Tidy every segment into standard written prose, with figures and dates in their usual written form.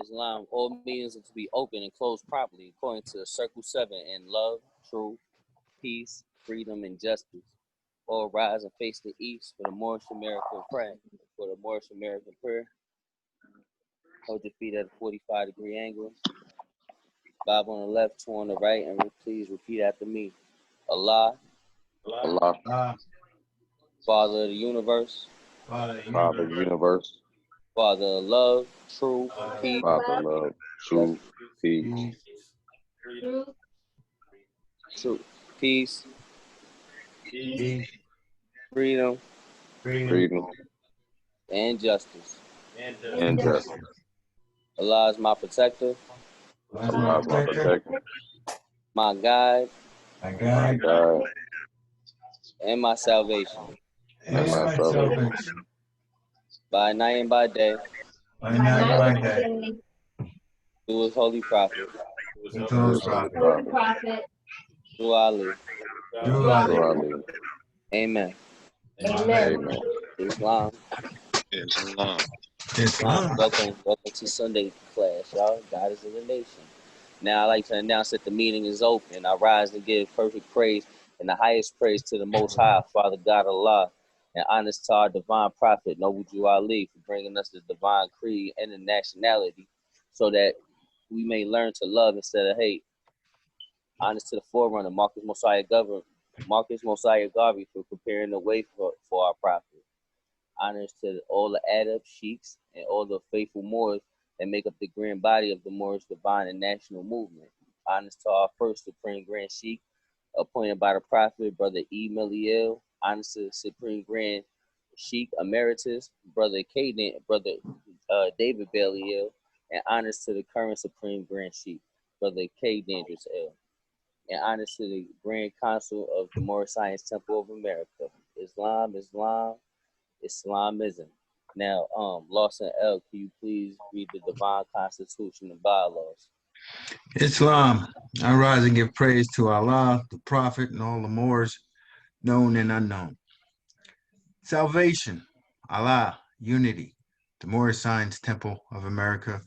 Islam, all means are to be open and closed properly, according to Circle 7 in love, truth, peace, freedom, and justice. All rise and face the east for the Moorish American prayer. For the Moorish American prayer, hold your feet at a 45-degree angle. 5 on the left, 2 on the right, and please repeat after me. Allah, Allah, Father of the universe, Father, Father of the universe, Father of love, truth, peace, Father of love, truth, peace, truth, peace, peace, freedom, freedom, freedom, and justice. and justice. Allah is my protector, Allah is my protector, my guide, my my God, God, and my salvation. and and my my salvation. salvation. By night and by day, By night, by day, through his holy prophet, with Through those his holy prophets, prophet, through Ali. through Allah. through Ali. Amen. Amen. Islam. Islam. Islam. Welcome to Sunday class, y'all. God is in the nation. Now, I'd like to announce that the meeting is open. I rise and give perfect praise and the highest praise to the Most High, Father God Allah, and honors to our divine prophet, Noble Jew Ali, for bringing us the divine creed and the nationality so that we may learn to love instead of hate. Honors to the forerunner, Marcus Mosiah Garvey, for preparing the way for our prophet. Honors to all the Arab sheiks and all the faithful Moors that make up the grand body of the Moorish divine and national movement. Honors to our first Supreme Grand Sheikh, appointed by the Prophet, Brother E. Miliel. Honors to the Supreme Grand Sheikh Emeritus, Brother David Belial. And honors to the current Supreme Grand Sheikh, Brother K. Dangerous L. And honors to the Grand Consul of the Moorish Science Temple of America. Islam, Islamism. Now, Lawson L., can you please read the divine constitution and bylaws? Islam. I rise and give praise to Allah, the Prophet, and all the Moors, known and unknown. Salvation. Allah, unity. The Moorish Science Temple of America,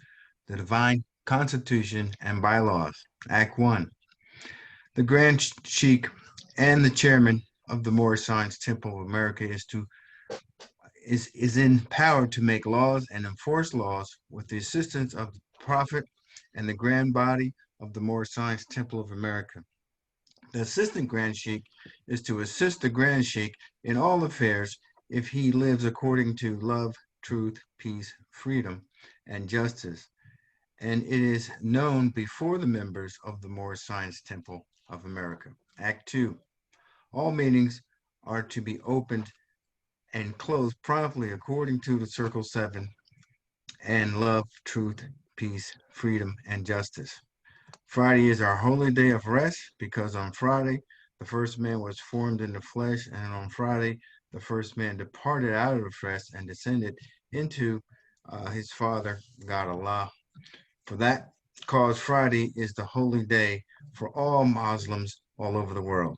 the divine constitution and bylaws. Act 1. The Grand Sheikh and the chairman of the Moorish Science Temple of America is empowered to make laws and enforce laws with the assistance of the Prophet and the grand body of the Moorish Science Temple of America. The assistant Grand Sheikh is to assist the Grand Sheikh in all affairs if he lives according to love, truth, peace, freedom, and justice. And it is known before the members of the Moorish Science Temple of America. Act 2. All meetings are to be opened and closed promptly according to the Circle 7 and love, truth, peace, freedom, and justice. Friday is our holy day of rest because on Friday, the first man was formed in the flesh, and on Friday, the first man departed out of the flesh and descended into his Father, God Allah. For that cause, Friday is the holy day for all Muslims all over the world.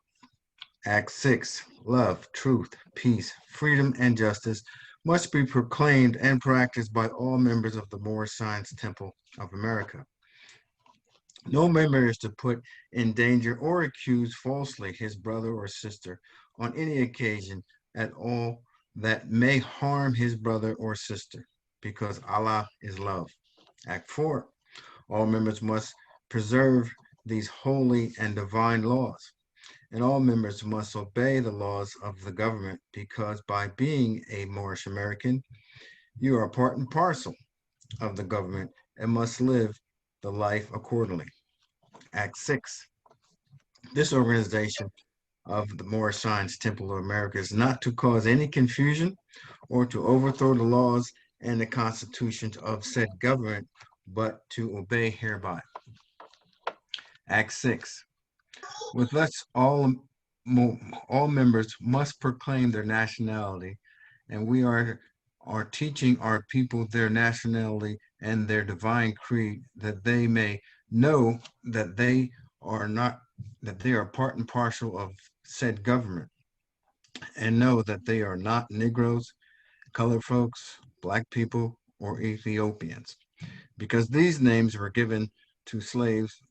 Act 6. Love, truth, peace, freedom, and justice must be proclaimed and practiced by all members of the Moorish Science Temple of America. No member is to put in danger or accuse falsely his brother or sister on any occasion at all that may harm his brother or sister, because Allah is love. Act 4. All members must preserve these holy and divine laws, and all members must obey the laws of the government, because by being a Moorish American, you are part and parcel of the government and must live the life accordingly. Act 6. This organization of the Moorish Science Temple of America is not to cause any confusion or to overthrow the laws and the constitutions of said government, but to obey hereby. Act 6. With us, all members must proclaim their nationality, and we are teaching our people their nationality and their divine creed, that they may know that they are part and parcel of said government, and know that they are not Negroes, colored folks, black people, or Ethiopians. Because these names were given to slaves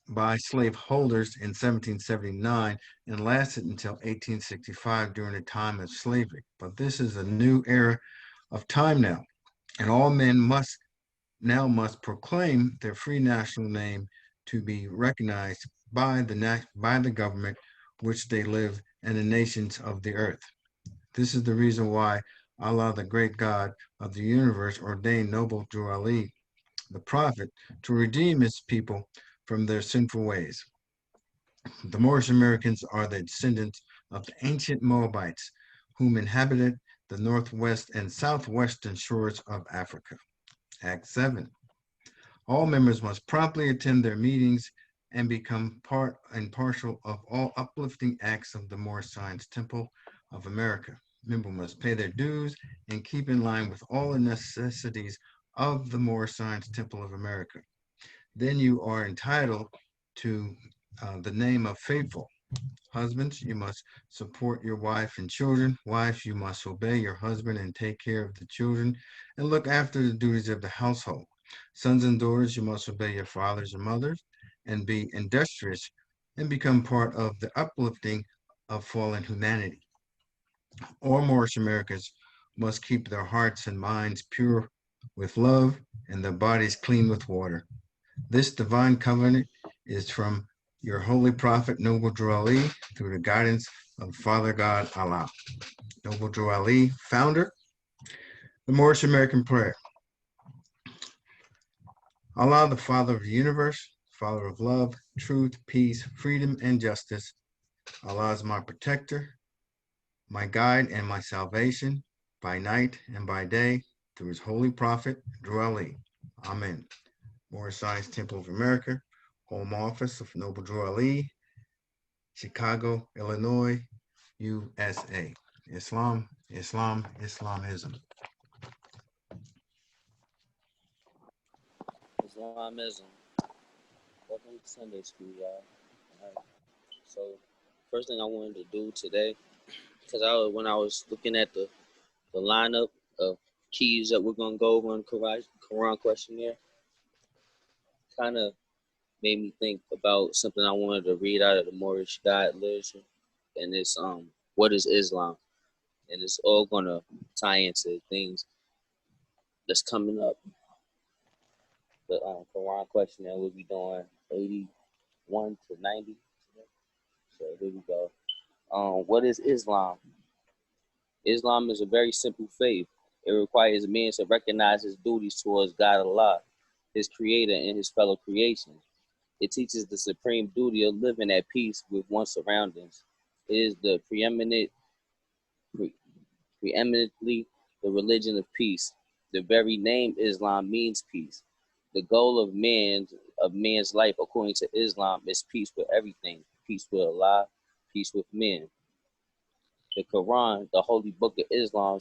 by slaveholders in 1779 and lasted until 1865 during the time of slavery. But this is a new era of time now, and all men must proclaim their free national name to be recognized by the government which they live and the nations of the earth. This is the reason why Allah, the great God of the universe, ordained noble Drew Ali, the prophet, to redeem his people from their sinful ways. The Moorish Americans are the descendants of the ancient Moabites whom inhabited the northwest and southwestern shores of Africa. Act 7. All members must promptly attend their meetings and become part and partial of all uplifting acts of the Moorish Science Temple of America. Members must pay their dues and keep in line with all the necessities of the Moorish Science Temple of America. Then you are entitled to the name of faithful. Husbands, you must support your wife and children. Wives, you must obey your husband and take care of the children and look after the duties of the household. Sons and daughters, you must obey your fathers and mothers and be industrious and become part of the uplifting of fallen humanity. All Moorish Americans must keep their hearts and minds pure with love and their bodies clean with water. This divine covenant is from your holy prophet, Noble Drew Ali, through the guidance of Father God Allah. Noble Drew Ali, founder, the Moorish American prayer. Allah, the Father of the universe, Father of love, truth, peace, freedom, and justice. Allah is my protector, my guide, and my salvation by night and by day through his holy prophet, Drew Ali. Amen. Moorish Science Temple of America, Home Office of Noble Drew Ali, Chicago, Illinois, USA. Islam, Islam, Islamism. Islamism. Welcome to Sunday school, y'all. All right. So, first thing I wanted to do today, because when I was looking at the lineup of keys that we're gonna go over on Koran questionnaire, kind of made me think about something I wanted to read out of the Moorish Guide literature, and it's what is Islam, and it's all gonna tie into things that's coming up. The Quran questionnaire we'll be doing 81 to 90. So here we go. What is Islam? Islam is a very simple faith. It requires man to recognize his duties towards God Allah, his creator, and his fellow creations. It teaches the supreme duty of living at peace with one's surroundings. It is the preeminently the religion of peace. The very name Islam means peace. The goal of man's life, according to Islam, is peace with everything, peace with Allah, peace with men. The Quran, the holy book of Islam,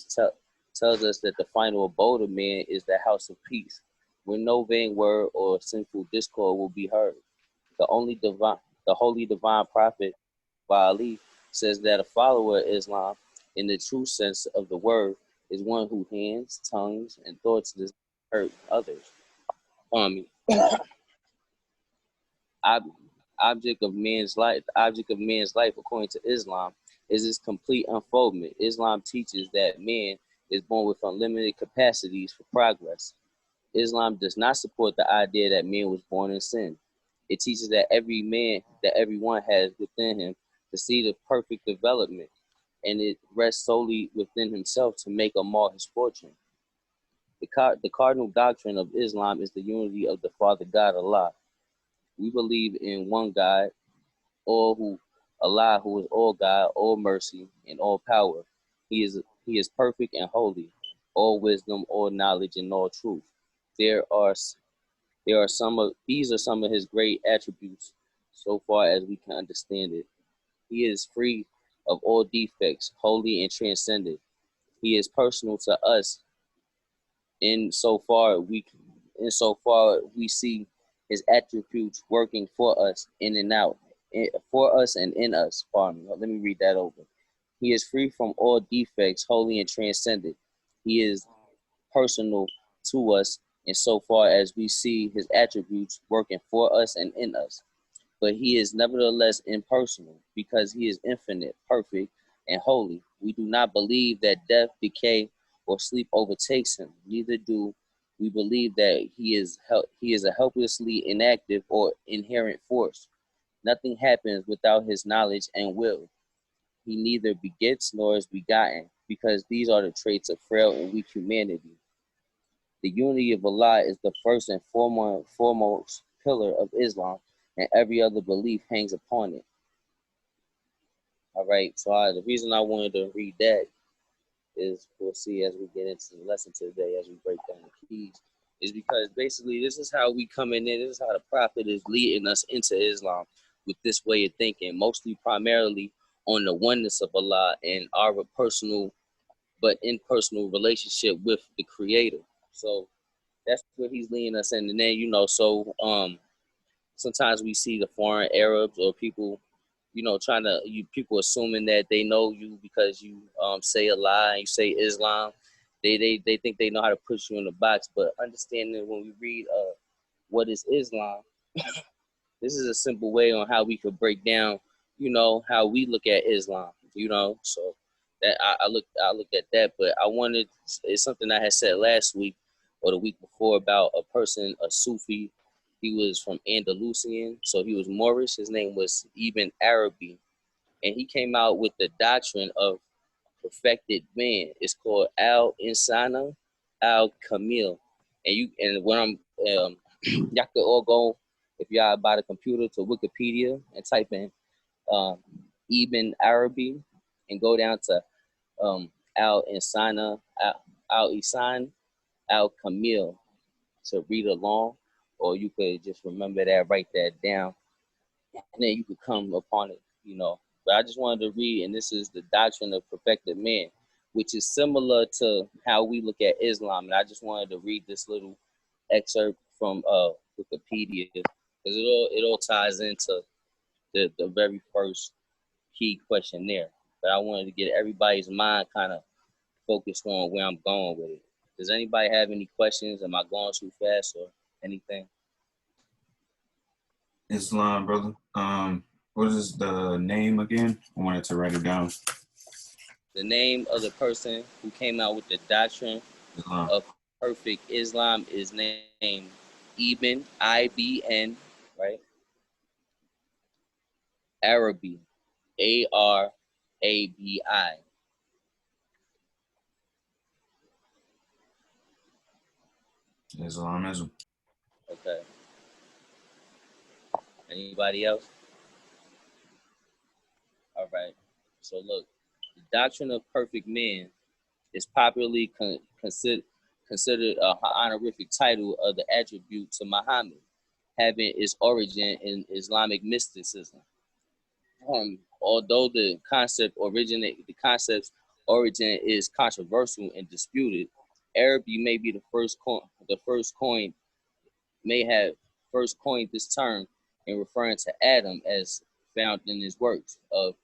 tells us that the final abode of man is the house of peace, where no vain word or sinful discord will be heard. The holy divine prophet Ali says that a follower of Islam, in the true sense of the word, is one who hands, tongues, and thoughts does not hurt others. Object of man's life. The object of man's life, according to Islam, is its complete unfoldment. Islam teaches that man is born with unlimited capacities for progress. Islam does not support the idea that man was born in sin. It teaches that everyone has within him the seed of perfect development, and it rests solely within himself to make or mar his fortune. The cardinal doctrine of Islam is the unity of the Father God Allah. We believe in one God, Allah, who is all God, all mercy, and all power. He is perfect and holy, all wisdom, all knowledge, and all truth. These are some of his great attributes, so far as we can understand it. He is free of all defects, holy and transcendent. He is personal to us, insofar we see his attributes working for us in and out, for us and in us. Pardon me. Let me read that over. He is free from all defects, holy and transcendent. He is personal to us insofar as we see his attributes working for us and in us. But he is nevertheless impersonal because he is infinite, perfect, and holy. We do not believe that death, decay, or sleep overtakes him. Neither do we believe that he is a helplessly inactive or inherent force. Nothing happens without his knowledge and will. He neither begets nor is begotten, because these are the traits of frail and weak humanity. The unity of Allah is the first and foremost pillar of Islam, and every other belief hangs upon it. All right, so the reason I wanted to read that is we'll see as we get into the lesson today, as we break down the keys, is because basically this is how we coming in, this is how the Prophet is leading us into Islam with this way of thinking, mostly primarily on the oneness of Allah and our personal but impersonal relationship with the Creator. So that's what he's leading us in. And then, sometimes we see the foreign Arabs or people, people assuming that they know you because you say a lie, you say Islam. They think they know how to put you in the box. But understanding when we read what is Islam, this is a simple way on how we could break down, how we look at Islam, So that I looked at that, but it's something I had said last week or the week before about a person, a Sufi. He was from Andalusian, so he was Moorish. His name was Ibn Arabi, and he came out with the doctrine of perfected man. It's called Al Insana Al Kamil, and when I'm y'all could all go if y'all by the computer to Wikipedia and type in um, Ibn Arabi and go down to Al Insana Al Isan Al Kamil to read along, or you could just remember that, write that down, and then you could come upon it. But I just wanted to read, and this is the doctrine of perfected man, which is similar to how we look at Islam. And I just wanted to read this little excerpt from Wikipedia because it all ties into the very first key question there. But I wanted to get everybody's mind kind of focused on where I'm going with it. Does anybody have any questions? Am I going too fast or anything? Islam, brother. What is the name again? I wanted to write it down. The name of the person who came out with the doctrine Islam. of perfect Islam is named Ibn IBN, right? Arabi, Arabi. Islamism. Okay. Anybody else? All right. So look, the doctrine of perfect man is popularly considered a honorific title of the attribute to Muhammad, having its origin in Islamic mysticism. Although the concept's origin is controversial and disputed, Araby may be may have first coined this term in referring to Adam as found in his works of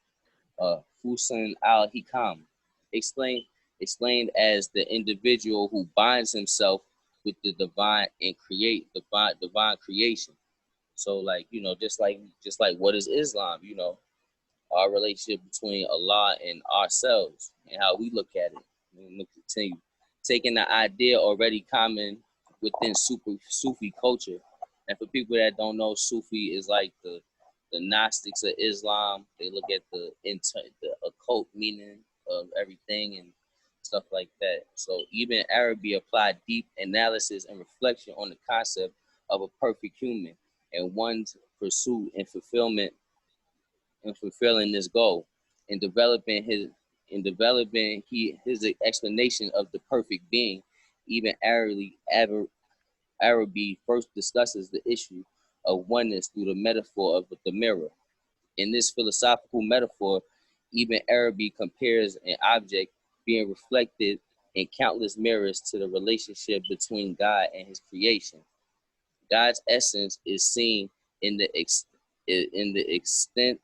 Fusan al-Hikam, explained as the individual who binds himself with the divine and create divine creation. So just like what is Islam, our relationship between Allah and ourselves and how we look at it. And we'll continue taking the idea already common within Sufi culture. And for people that don't know, Sufi is like the Gnostics of Islam. They look at the occult meaning of everything and stuff like that. So even Arabi applied deep analysis and reflection on the concept of a perfect human and one's pursuit and fulfillment in fulfilling this goal, in developing his explanation of the perfect being. Even Arabi first discusses the issue of oneness through the metaphor of the mirror. In this philosophical metaphor, even Arabi compares an object being reflected in countless mirrors to the relationship between God and his creation. God's essence is seen in the extent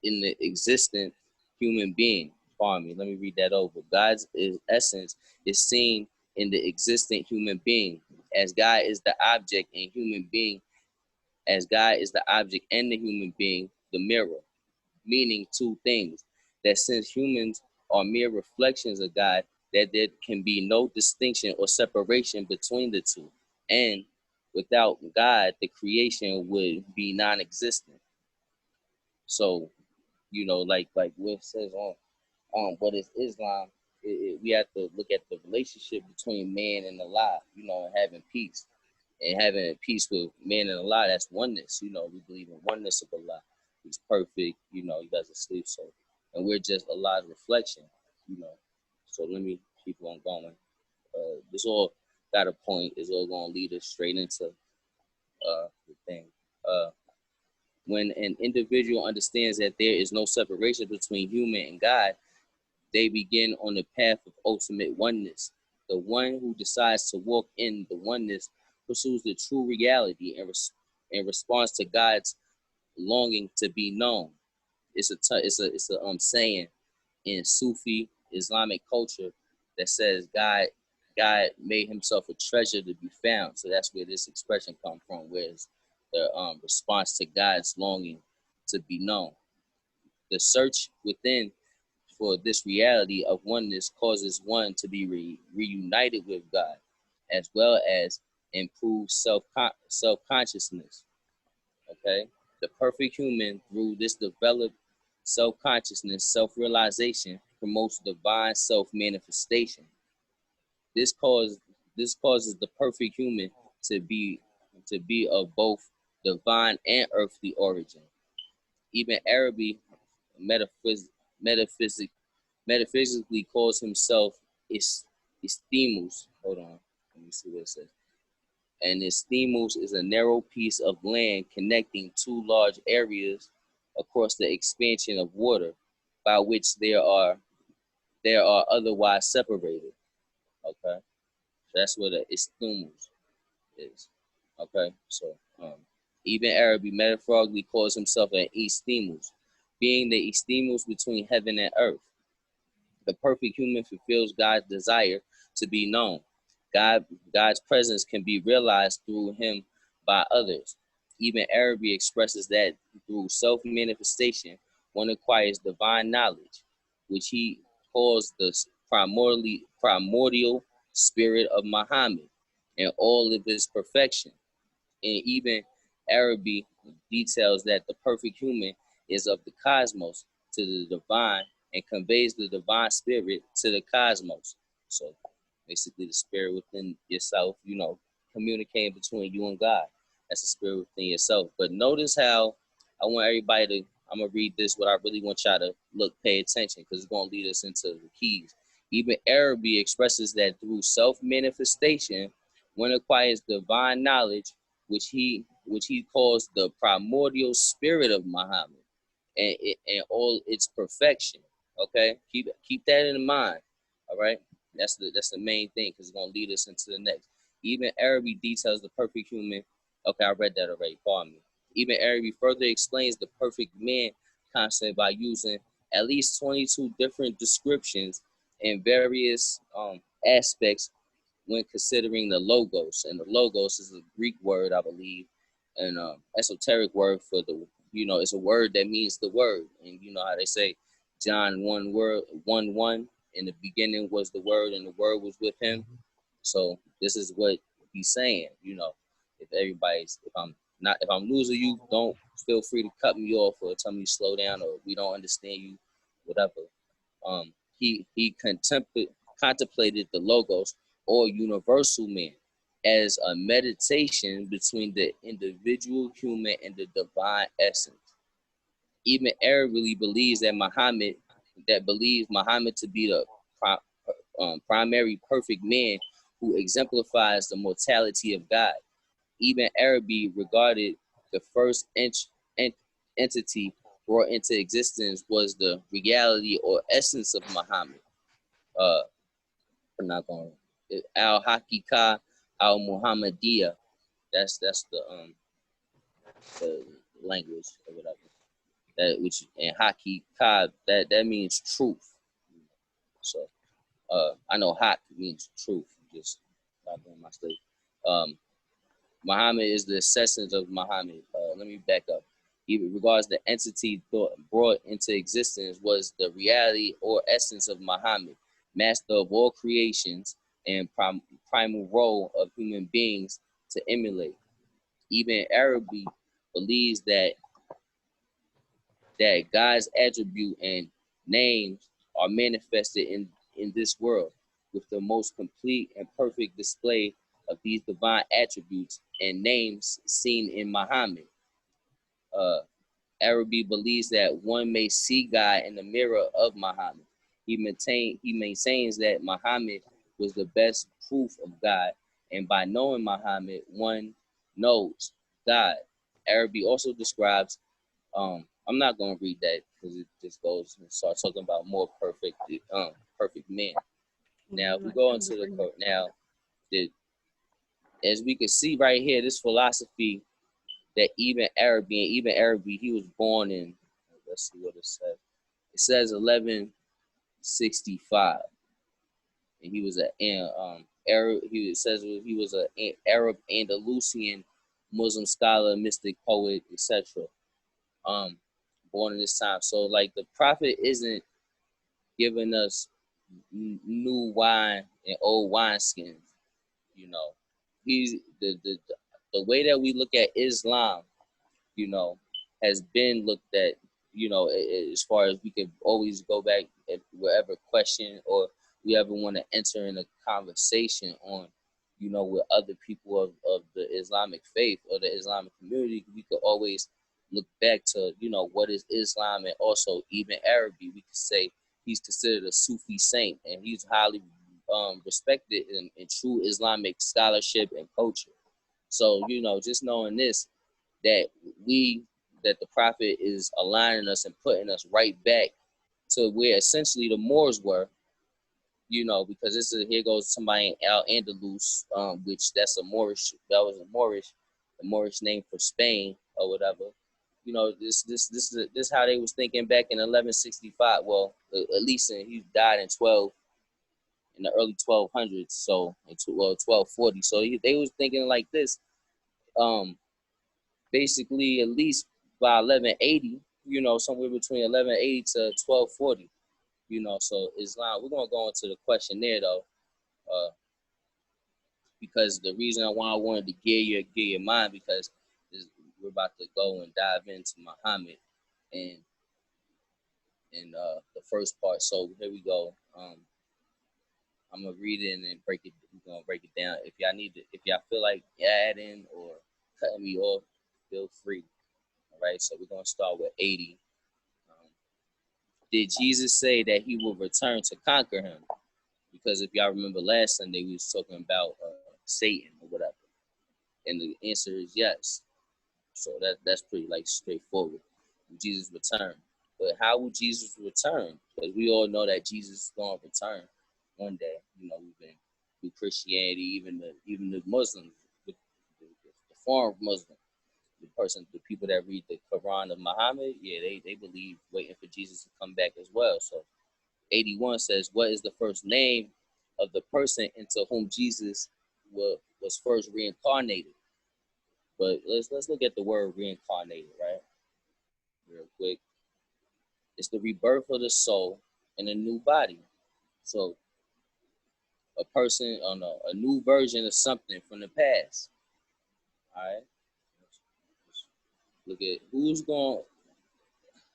in the existent human being. Pardon me, let me read that over. God's essence is seen in the existent human being. as God is the object and human being, as God is the object and the human being, the mirror, meaning two things. That since humans are mere reflections of God, that there can be no distinction or separation between the two. And without God, the creation would be non-existent. So, like what it says on what is Islam, we have to look at the relationship between man and Allah, and having peace. And having peace with man and Allah, that's oneness. We believe in oneness of Allah. He's perfect, he doesn't sleep. So, and we're just Allah's reflection, you know. So let me keep on going. This all got a point. It's all going to lead us straight into the thing. Uh, when an individual understands that there is no separation between human and God, they begin on the path of ultimate oneness. The one who decides to walk in the oneness pursues the true reality and responds to God's longing to be known. It's a saying in Sufi Islamic culture that says God made himself a treasure to be found. So that's where this expression comes from, where it's the response to God's longing to be known. The search within for this reality of oneness causes one to be reunited with God, as well as improve self-consciousness. Okay, the perfect human, through this developed self-consciousness, self-realization, promotes divine self-manifestation. This cause this causes the perfect human to be of both divine and earthly origin. Even Arabic metaphysics metaphysically calls himself Istimus. Hold on, let me see what it says. And Istimus is a narrow piece of land connecting two large areas across the expansion of water, by which there are otherwise separated. Okay, so that's what a Istimus is. Okay, so even Arabic metaphorically calls himself an Istimus, being the Istimus between heaven and earth. The perfect human fulfills God's desire to be known. God's presence can be realized through him by others. Even Arabic expresses that through self-manifestation, one acquires divine knowledge, which he calls the primordial spirit of Muhammad and all of his perfection. And even Arabic details that the perfect human is of the cosmos to the divine and conveys the divine spirit to the cosmos. So basically the spirit within yourself, communicating between you and God. That's the spirit within yourself. But notice how I'm gonna read this, what I really want y'all to pay attention, because it's gonna lead us into the keys. Even Arabic expresses that through self-manifestation, one acquires divine knowledge, which he calls the primordial spirit of Muhammad and all its perfection. Okay, keep that in mind. All right, that's the main thing, because it's gonna lead us into the next. Even Arabic details the perfect human. Okay, I read that already. Pardon me. Even Arabic further explains the perfect man concept by using at least 22 different descriptions in various aspects when considering the logos. And the logos is a Greek word, I believe, an esoteric word for it's a word that means the word. And you know how they say John 1:1, in the beginning was the word, and the word was with him. So this is what he's saying. If I'm losing you, don't feel free to cut me off or tell me to slow down, or we don't understand you, whatever. He contemplated the logos, or universal man, as a meditation between the individual human and the divine essence. Even Arabic believes Muhammad to be the primary perfect man who exemplifies the mortality of God. Even Arabic regarded the first entity brought into existence was the reality or essence of Muhammad. I'm not going Al Hakika Al Muhammadiyah. That's the language or whatever. That which and Hakika that means truth. So I know Hak means truth. Just not doing my study. Um, Muhammad is the essence of Muhammad. Let me back up. Even regards the entity thought brought into existence was the reality or essence of Muhammad, master of all creations and primal role of human beings to emulate. Even Arabic believes that God's attribute and names are manifested in this world with the most complete and perfect display of these divine attributes and names seen in Muhammad. Uh, Arabi believes that one may see God in the mirror of Muhammad. He maintains that Muhammad was the best proof of God, and by knowing Muhammad, one knows God. Arabi also describes I'm not gonna read that because it just goes and starts talking about more perfect men. Now, if we go into the now, the, as we can see right here, this philosophy that even Arabi, he was born in. Let's see what it says. It says 1165, and he was Arab. It says he was an Arab Andalusian Muslim scholar, mystic, poet, etc. Um, born in this time. So like the prophet isn't giving us new wine and old wineskins. You know, he's the way that we look at Islam, you know, has been looked at, you know, as far as we could always go back at whatever question or we ever want to enter in a conversation on, you know, with other people of the Islamic faith or the Islamic community, we could always look back to, you know, what is Islam, and also even Arabic. We could say he's considered a Sufi saint, and he's highly respected in true Islamic scholarship and culture. So, you know, just knowing this, that we that the prophet is aligning us and putting us right back to where essentially the Moors were, you know, because here goes somebody in Al Andalus, which that was the Moorish name for Spain or whatever. You know, this how they was thinking back in 1165. Well, at least he died in the early 1200s, so 1240. So they was thinking like this. Um, Basically at least by 1180, you know, somewhere between 1180 to 1240, you know. So Islam, we're gonna go into the questionnaire though, because the reason why I wanted to get your mind because we're about to go and dive into Muhammad and the first part. So here we go. I'm gonna read it and then break it. We're gonna break it down. If y'all need to, if y'all feel like adding or cutting me off, feel free. All right. So we're gonna start with 80. Um, did Jesus say that he will return to conquer him? Because if y'all remember last Sunday, we was talking about Satan or whatever, and the answer is yes. So that's pretty like straightforward. Jesus return, but how will Jesus return? Because we all know that Jesus is going to return one day. You know, we've been through Christianity, even the Muslims, the foreign Muslim, the people that read the Koran of Muhammad, yeah, they believe waiting for Jesus to come back as well. So 81 says, what is the first name of the person into whom Jesus was first reincarnated? But let's look at the word reincarnated, right? Real quick. It's the rebirth of the soul in a new body. So a person on a new version of something from the past. All right. Look at who's going.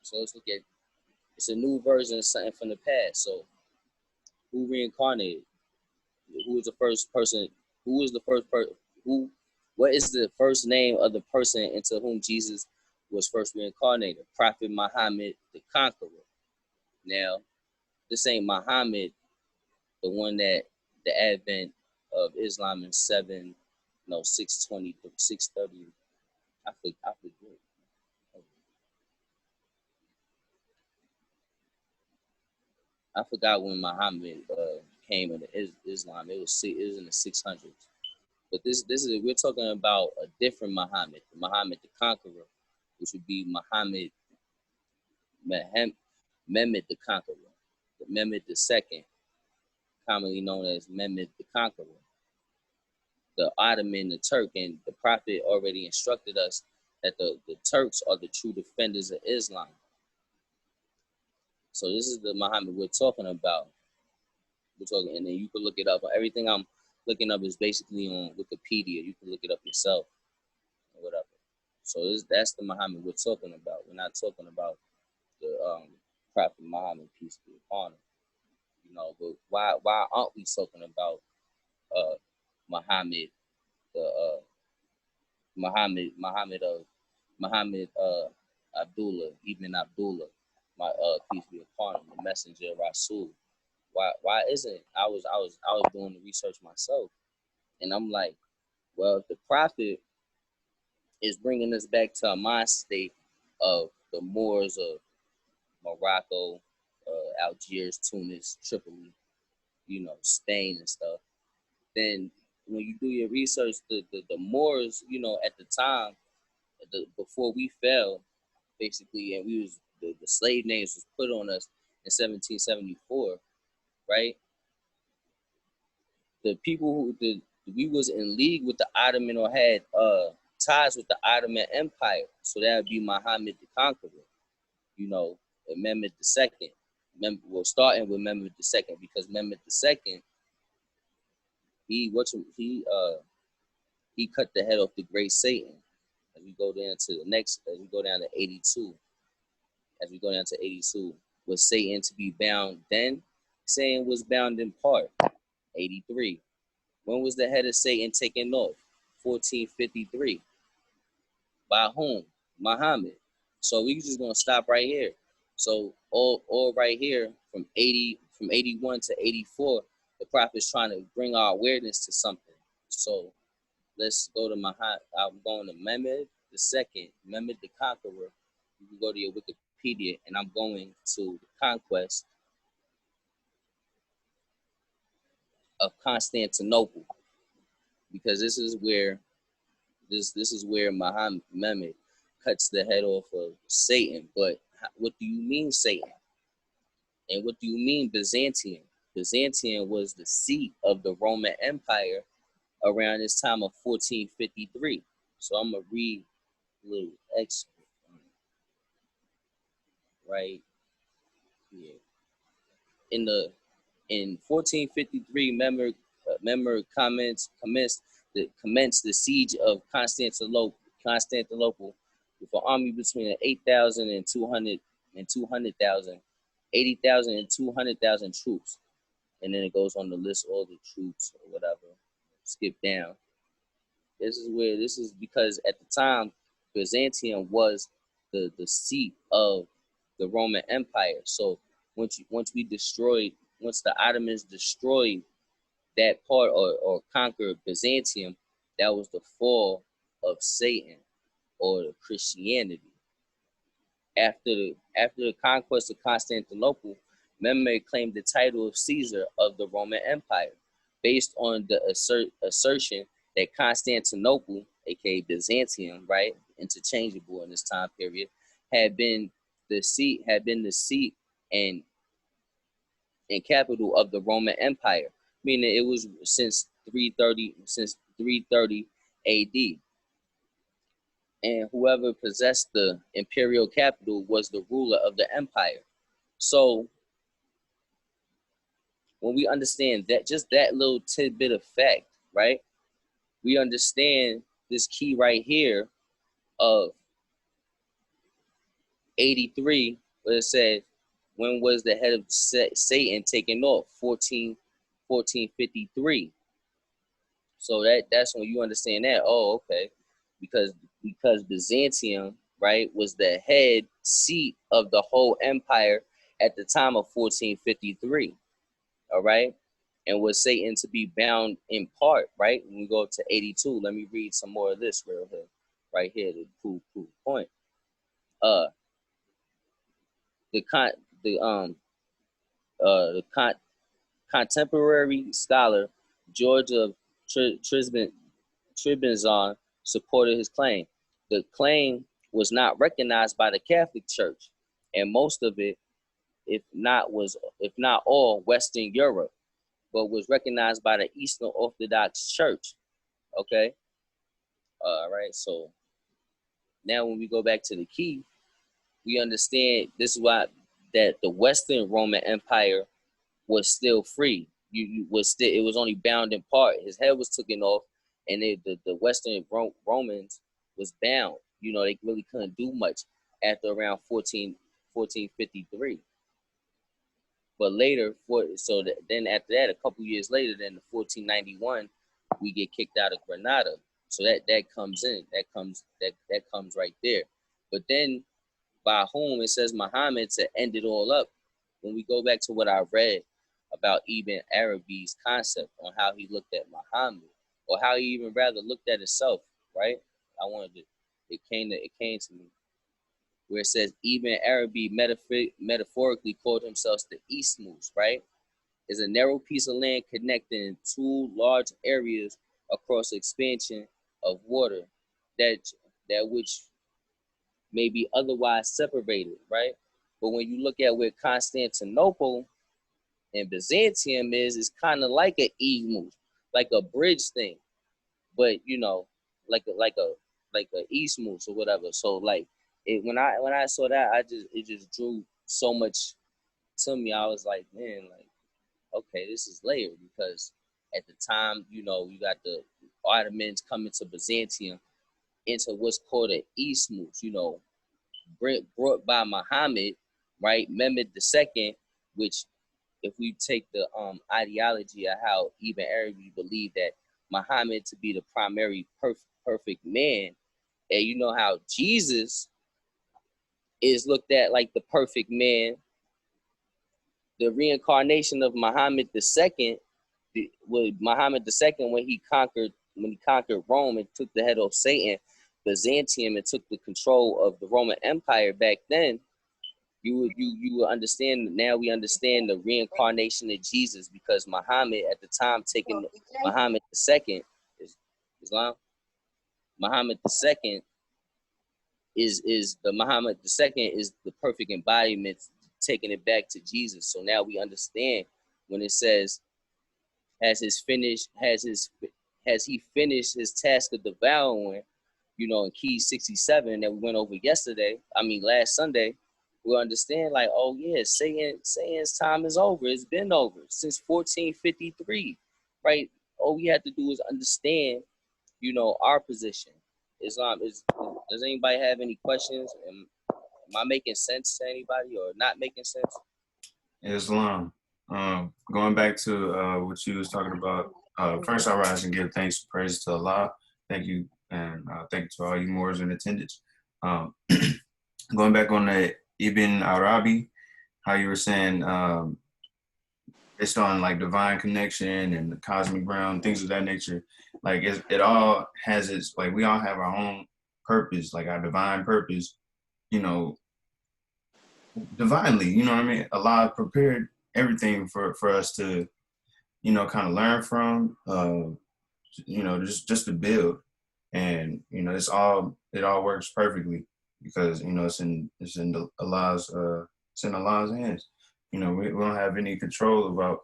So let's look at it's a new version of something from the past. So who reincarnated? Who is the first person? Who is the first person? Who? What is the first name of the person into whom Jesus was first reincarnated? Prophet Muhammad the Conqueror. Now, this ain't Muhammad, the one that the advent of Islam in 620, 630. I forget. I forgot when Muhammad came into Islam. It was in the 600s. But this is we're talking about a different Muhammad, Muhammad the Conqueror, which would be Mehmed the Conqueror, Mehmed the Second, commonly known as Mehmed the Conqueror. the Ottoman, the Turk, and the Prophet already instructed us that the Turks are the true defenders of Islam. So this is the Muhammad we're talking about. We're talking, and then you can look it up. Everything I'm looking up is basically on Wikipedia. You can look it up yourself or whatever. So that's the Muhammad we're talking about. We're not talking about the Prophet Muhammad, peace be upon him. You know, but why aren't we talking about Muhammad, the Muhammad Abdullah, Ibn Abdullah, my peace be upon him, the messenger of Rasul? Why isn't I was doing the research myself, and I'm like, well, if the Prophet is bringing us back to a mind state of the Moors of Morocco, Algiers, Tunis, Tripoli, you know, Spain and stuff, then when you do your research, the Moors, you know, at the time, before we fell, basically, and we was the slave names was put on us in 1774, right? The people we was in league with the Ottoman or had ties with the Ottoman Empire, so that would be Muhammad the Conqueror, you know, and Mehmed the Second. Well, starting with Mehmed the Second, because Mehmed the Second, he cut the head off the great Satan. As we go down to the next, as we go down to 82, was Satan to be bound then? Satan was bound in part. 83. When was the head of Satan taken off? 1453. By whom? Muhammad. So we just gonna stop right here. So all right here from 81 to 84, the prophet's trying to bring our awareness to something. So let's go to Muhammad. I'm going to Mehmed the Second, Mehmed the Conqueror. You can go to your Wikipedia, and I'm going to the conquest of Constantinople, because this is where Muhammad Mehmed cuts the head off of Satan. But what do you mean Satan? And what do you mean Byzantium? Byzantium was the seat of the Roman Empire around this time of 1453. So I'm gonna read a little excerpt right here. In 1453, Mehmed commenced the siege of Constantinople with an army between 8,000 and 200,000, 80,000 and 200,000 troops. And then it goes on to list all the troops or whatever. Skip down. This is because at the time, Byzantium was the seat of the Roman Empire. So once the Ottomans destroyed that part or conquered Byzantium, that was the fall of Satan or Christianity. After the conquest of Constantinople, Mehmed claimed the title of Caesar of the Roman Empire, based on the assertion that Constantinople, aka Byzantium, right, interchangeable in this time period, had been the seat and capital of the Roman Empire, meaning it was since 330 AD. And whoever possessed the imperial capital was the ruler of the empire. So when we understand that, just that little tidbit of fact, right, we understand this key right here of 83, where it said, when was the head of Satan taken off? 1453. So that's when you understand that. Oh, okay, because Byzantium, right, was the head seat of the whole empire at the time of 1453. All right, and was Satan to be bound in part, right? When we go up to 82, let me read some more of this real here, right here to prove the point. The contemporary scholar George of Trebizond supported his claim. The claim was not recognized by the Catholic Church, and most of it, if not all, Western Europe, but was recognized by the Eastern Orthodox Church. Okay. All right. So now when we go back to the key, we understand this is why that the Western Roman Empire was still free. You was still, it was only bound in part. His head was taken off, and the Western Romans was bound. You know, they really couldn't do much after around 1453. But later, then after that, a couple years later, then the 1491, we get kicked out of Granada. So that comes in. That comes right there. But then by whom it says Muhammad to end it all up. When we go back to what I read about Ibn Arabi's concept on how he looked at Muhammad, or how he even rather looked at himself, right? I wanted to, it came to me where it says Ibn Arabi metaphorically called himself the Isthmus, right? Is a narrow piece of land connecting two large areas across expansion of water that which may be otherwise separated, right? But when you look at where Constantinople and Byzantium is, it's kind of like an isthmus, like a bridge thing, but you know, like a isthmus or whatever. So like when I saw that, it just drew so much to me. I was like, man, like okay, this is layered because at the time, you know, you got the Ottomans coming to Byzantium into what's called an isthmus, you know, brought by Muhammad, right? Mehmed II, which if we take the ideology of how Ibn Arabi believed that Muhammad to be the primary perfect man, and you know how Jesus is looked at like the perfect man, the reincarnation of Muhammad II, with Muhammad II when he conquered Rome and took the head of Satan, Byzantium, and took the control of the Roman Empire back then. You would understand. Now we understand the reincarnation of Jesus because Muhammad at the time taking Muhammad II is Islam. Muhammad II is the Muhammad II is the perfect embodiment, taking it back to Jesus. So now we understand when it says has he finished his task of devouring, you know, in key 67 that we went over yesterday, I mean last Sunday, we'll understand like, oh yeah, Satan's time is over. It's been over since 1453, right? All we have to do is understand, you know, our position. Islam is. Does anybody have any questions? Am I making sense to anybody or not making sense? Islam. Going back to what you was talking about. First, I rise and give thanks and praise to Allah. Thank you, and thank you to all you Moors in attendance. Going back on the Ibn Arabi, how you were saying based on like divine connection and the cosmic realm, things of that nature. Like it all has its, like we all have our own purpose, like our divine purpose, you know, divinely, you know what I mean? Allah prepared everything for us to, you know, kind of learn from, you know, just to build. And, you know, it all works perfectly because, you know, it's in Allah's hands. You know, we don't have any control about,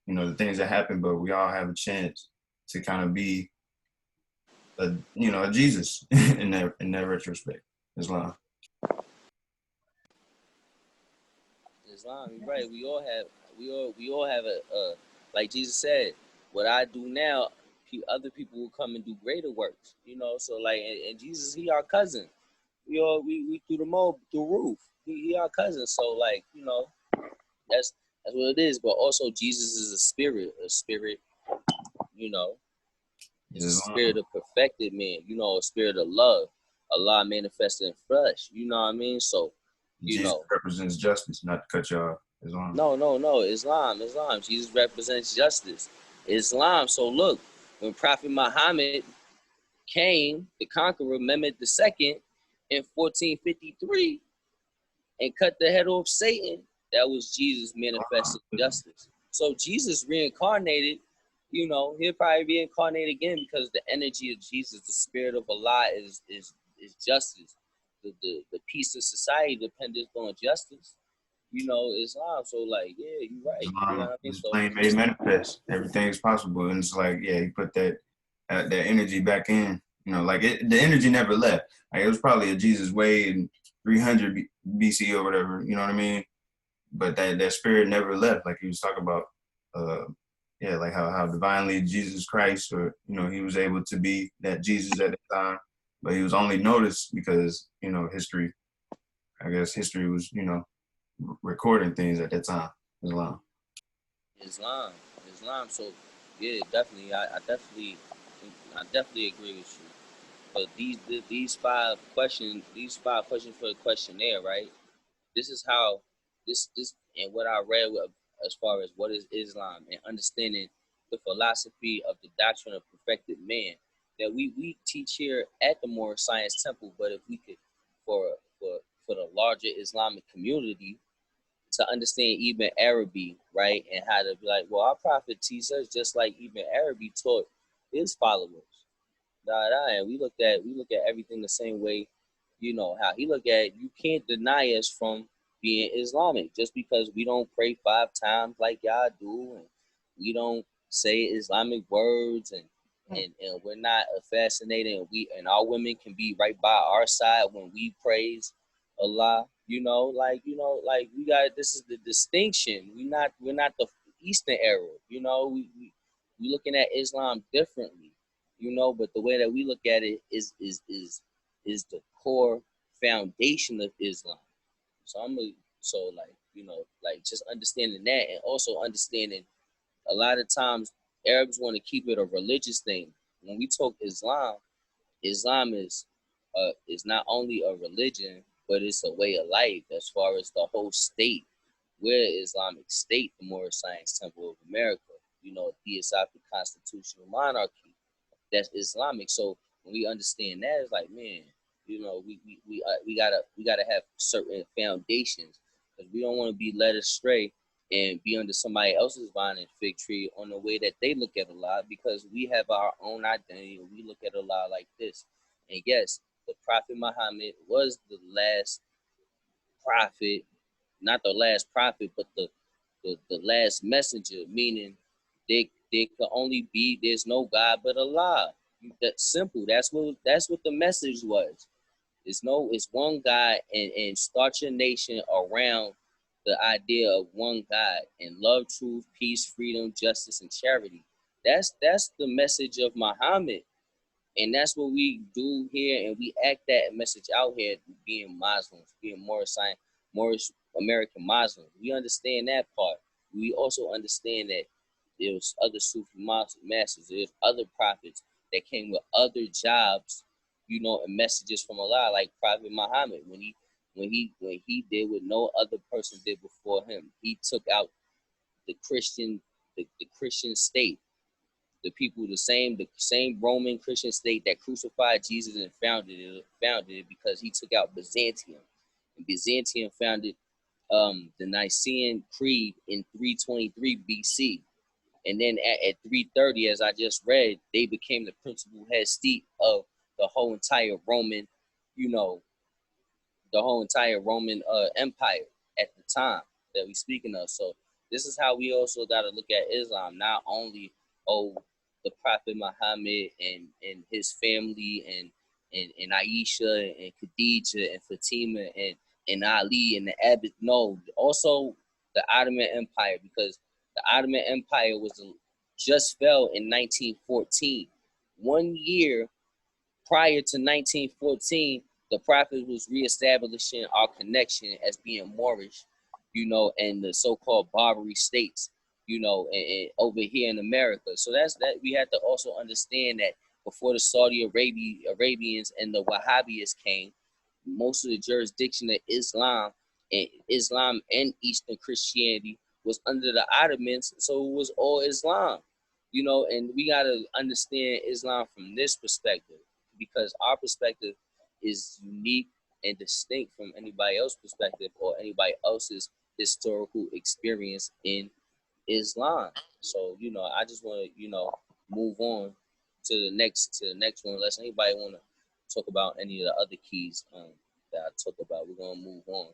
you know, the things that happen, but we all have a chance to kind of be a Jesus in that retrospect. Islam. Islam, you're right. We all have a like Jesus said, what I do now, other people will come and do greater works. You know, so like and Jesus, he our cousin. We through the roof. He our cousin. So like, you know, that's what it is. But also Jesus is a spirit, you know, is a spirit of perfected man, you know, a spirit of love. Allah manifested in flesh. You know what I mean? So Jesus represents justice, not to cut you off. Islam. No. Islam. Jesus represents justice. Islam. So look, when Prophet Muhammad came, the conqueror, Mehmed II, in 1453, and cut the head off Satan, that was Jesus manifested justice. So Jesus reincarnated, you know, he'll probably reincarnate again because the energy of Jesus, the spirit of Allah is justice. The peace of society depends on justice. You know, Islam. So like, yeah, you're right. Islam You know what I mean? is So plain made manifest. Everything is possible. And it's like, yeah, he put that that energy back in. You know, like the energy never left. Like it was probably a Jesus way in 300 BC or whatever. You know what I mean? But that spirit never left. Like he was talking about, yeah, like how divinely Jesus Christ, or he was able to be that Jesus at the time, but he was only noticed because history. I guess history was recording things at that time. Islam. Islam, Islam. So yeah, definitely. I definitely agree with you. But these five questions for the questionnaire, right? This is how this and what I read as far as what is Islam and understanding the philosophy of the doctrine of perfected man that we teach here at the Moorish Science Temple. But if we could, for for the larger Islamic community, to understand Ibn Arabi, right, and how to be like, well, our prophet teaches us just like Ibn Arabi taught his followers. And we look at everything the same way. You know how he look at, you can't deny us from being Islamic just because we don't pray 5 times like y'all do, and we don't say Islamic words, and we're not fascinated, and our women can be right by our side when we praise Allah. Like we got, this is the distinction. We're not the Eastern Arab. We looking at Islam differently. But the way that we look at it is the core foundation of Islam. So like just understanding that, and also understanding a lot of times Arabs want to keep it a religious thing. When we talk Islam, Islam is not only a religion, but it's a way of life as far as the whole state. We're Islamic State, the Moorish Science Temple of America, theosophic constitutional monarchy that's Islamic. So when we understand that, it's like, man, we gotta have certain foundations, because we don't want to be led astray and be under somebody else's vine and fig tree on the way that they look at Allah, because we have our own identity and we look at Allah like this. And yes, the Prophet Muhammad was the last prophet, not the last prophet, but the last messenger, meaning there could only be, there's no God but Allah. That's simple. That's what the message was. It's one God, and start your nation around the idea of one God, and love, truth, peace, freedom, justice, and charity. That's the message of Muhammad. And that's what we do here, and we act that message out here, being Muslims, being Moorish American Muslims. We understand that part. We also understand that there was other Sufi masters, there's other prophets that came with other jobs, and messages from Allah, like Prophet Muhammad, when he did what no other person did before him. He took out the Christian state, the people, the same Roman Christian state that crucified Jesus and founded it, because he took out Byzantium. And Byzantium founded the Nicene Creed in 323 BC. And then at 330, as I just read, they became the principal head state of the whole entire Roman, you know, empire at the time that we speaking of. So this is how we also got to look at Islam. Not only, the Prophet Muhammad and his family, and Aisha and Khadijah and Fatima and Ali and the Abbot. No, also the Ottoman Empire, because the Ottoman Empire just fell in 1914. 1 year prior to 1914, the Prophet was reestablishing our connection as being Moorish, and the so-called Barbary states, and over here in America. So that we had to also understand that before the Arabians and the Wahhabis came, most of the jurisdiction of Islam and Eastern Christianity was under the Ottomans, so it was all Islam, and we got to understand Islam from this perspective, because our perspective is unique and distinct from anybody else's perspective or anybody else's historical experience in Islam. So, I just want to, move on to the next one. Unless anybody want to talk about any of the other keys that I talk about, we're gonna move on,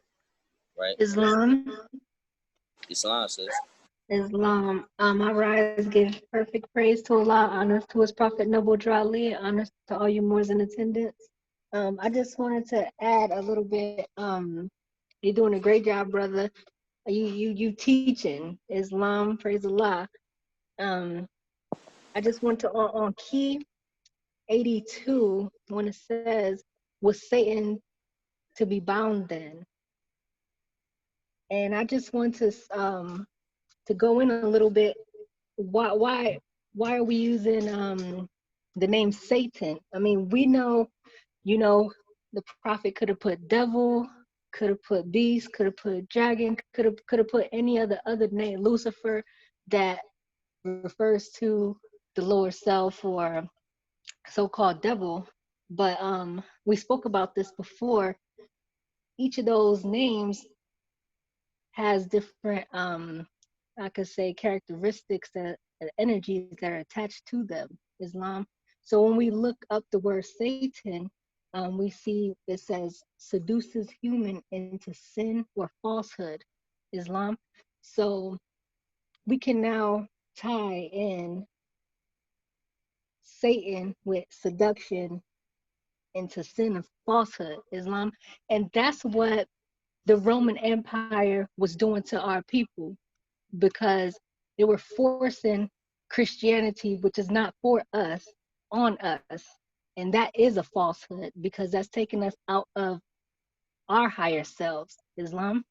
right? Islam. Islam says. Islam. I rise, give perfect praise to Allah, honors to His Prophet Noble Drali, honors to all you Moors in attendance. I just wanted to add a little bit. You're doing a great job, brother. You teaching Islam, praise Allah. Um, I just want to on key 82 when it says, "Was Satan to be bound then?" And I just want to go in a little bit. Why are we using the name Satan? I mean, we know, you know, the prophet could have put devil, could have put beast, could have put dragon, could have put any other name, Lucifer, that refers to the lower self or so-called devil. But we spoke about this before. Each of those names has different I could say characteristics that energies that are attached to them, Islam. So when we look up the word Satan, we see it says seduces human into sin or falsehood, Islam. So we can now tie in Satan with seduction into sin and falsehood, Islam. And that's what the Roman Empire was doing to our people, because they were forcing Christianity, which is not for us, on us. And that is a falsehood, because that's taking us out of our higher selves. Islam,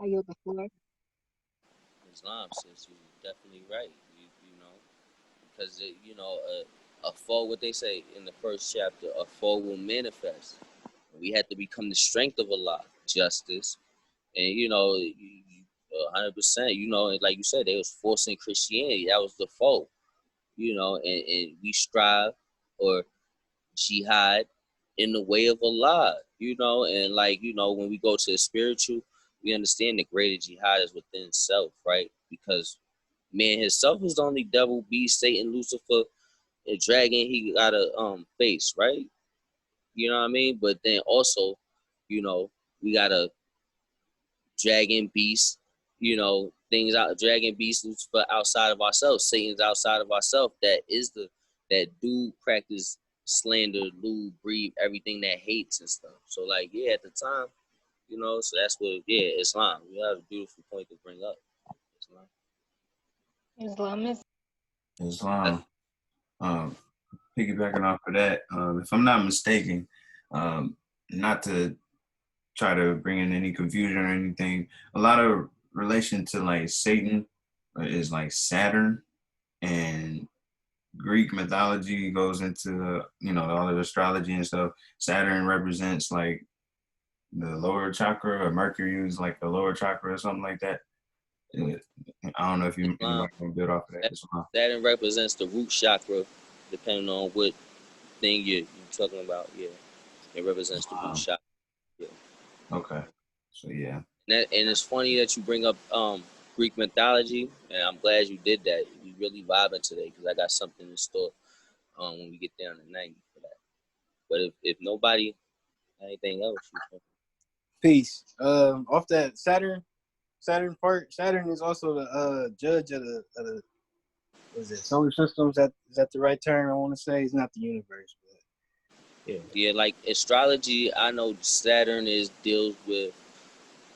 I yield the floor. Islam, sis, you're definitely right. You know, because a foe. What they say in the first chapter, a foe will manifest. We had to become the strength of Allah, justice, and 100%. You know, and like you said, they was forcing Christianity. That was the foe. You know, and we strive or jihad in the way of Allah. You know, and when we go to the spiritual, we understand the greater jihad is within self, right? Because man himself is the only devil, beast, Satan, Lucifer, and dragon he got a face, right? You know what I mean? But then also, you know, we got a dragon beast, things out dragon beast Lucifer outside of ourselves, Satan's outside of ourselves. That do practice slander, lewd, breathe, everything that hates and stuff. So like at the time, so that's what Islam. You have a beautiful point to bring up. Islam. Islam is Islam. Piggybacking off of that, if I'm not mistaken, not to try to bring in any confusion or anything, a lot of relation to like Satan is like Saturn, and Greek mythology goes into all of astrology and stuff. Saturn represents like the lower chakra, or Mercury is like the lower chakra or something like that. I don't know if you might build off of that. Saturn represents the root chakra, depending on what thing you're talking about. Yeah, it represents the root chakra. Yeah. Okay, so yeah. And it's funny that you bring up Greek mythology, and I'm glad you did that. We really vibing today because I got something in store when we get down to 90 for that. But if nobody, anything else, peace. Off that Saturn part. Saturn is also the judge of the was it solar systems? Is that the right term? I want to say it's not the universe, but yeah. Like astrology, I know Saturn deals with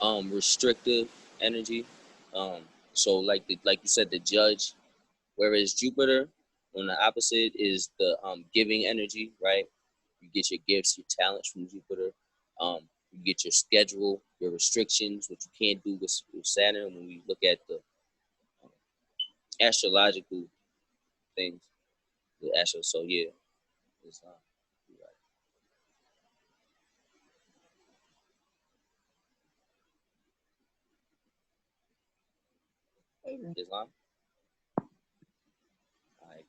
restrictive energy. So like you said, the judge, whereas Jupiter on the opposite is the giving energy, right? You get your gifts, your talents from Jupiter. You get your schedule, your restrictions, what you can't do with Saturn. When we look at the astrological things, the astro. So yeah, it's Islam. All right.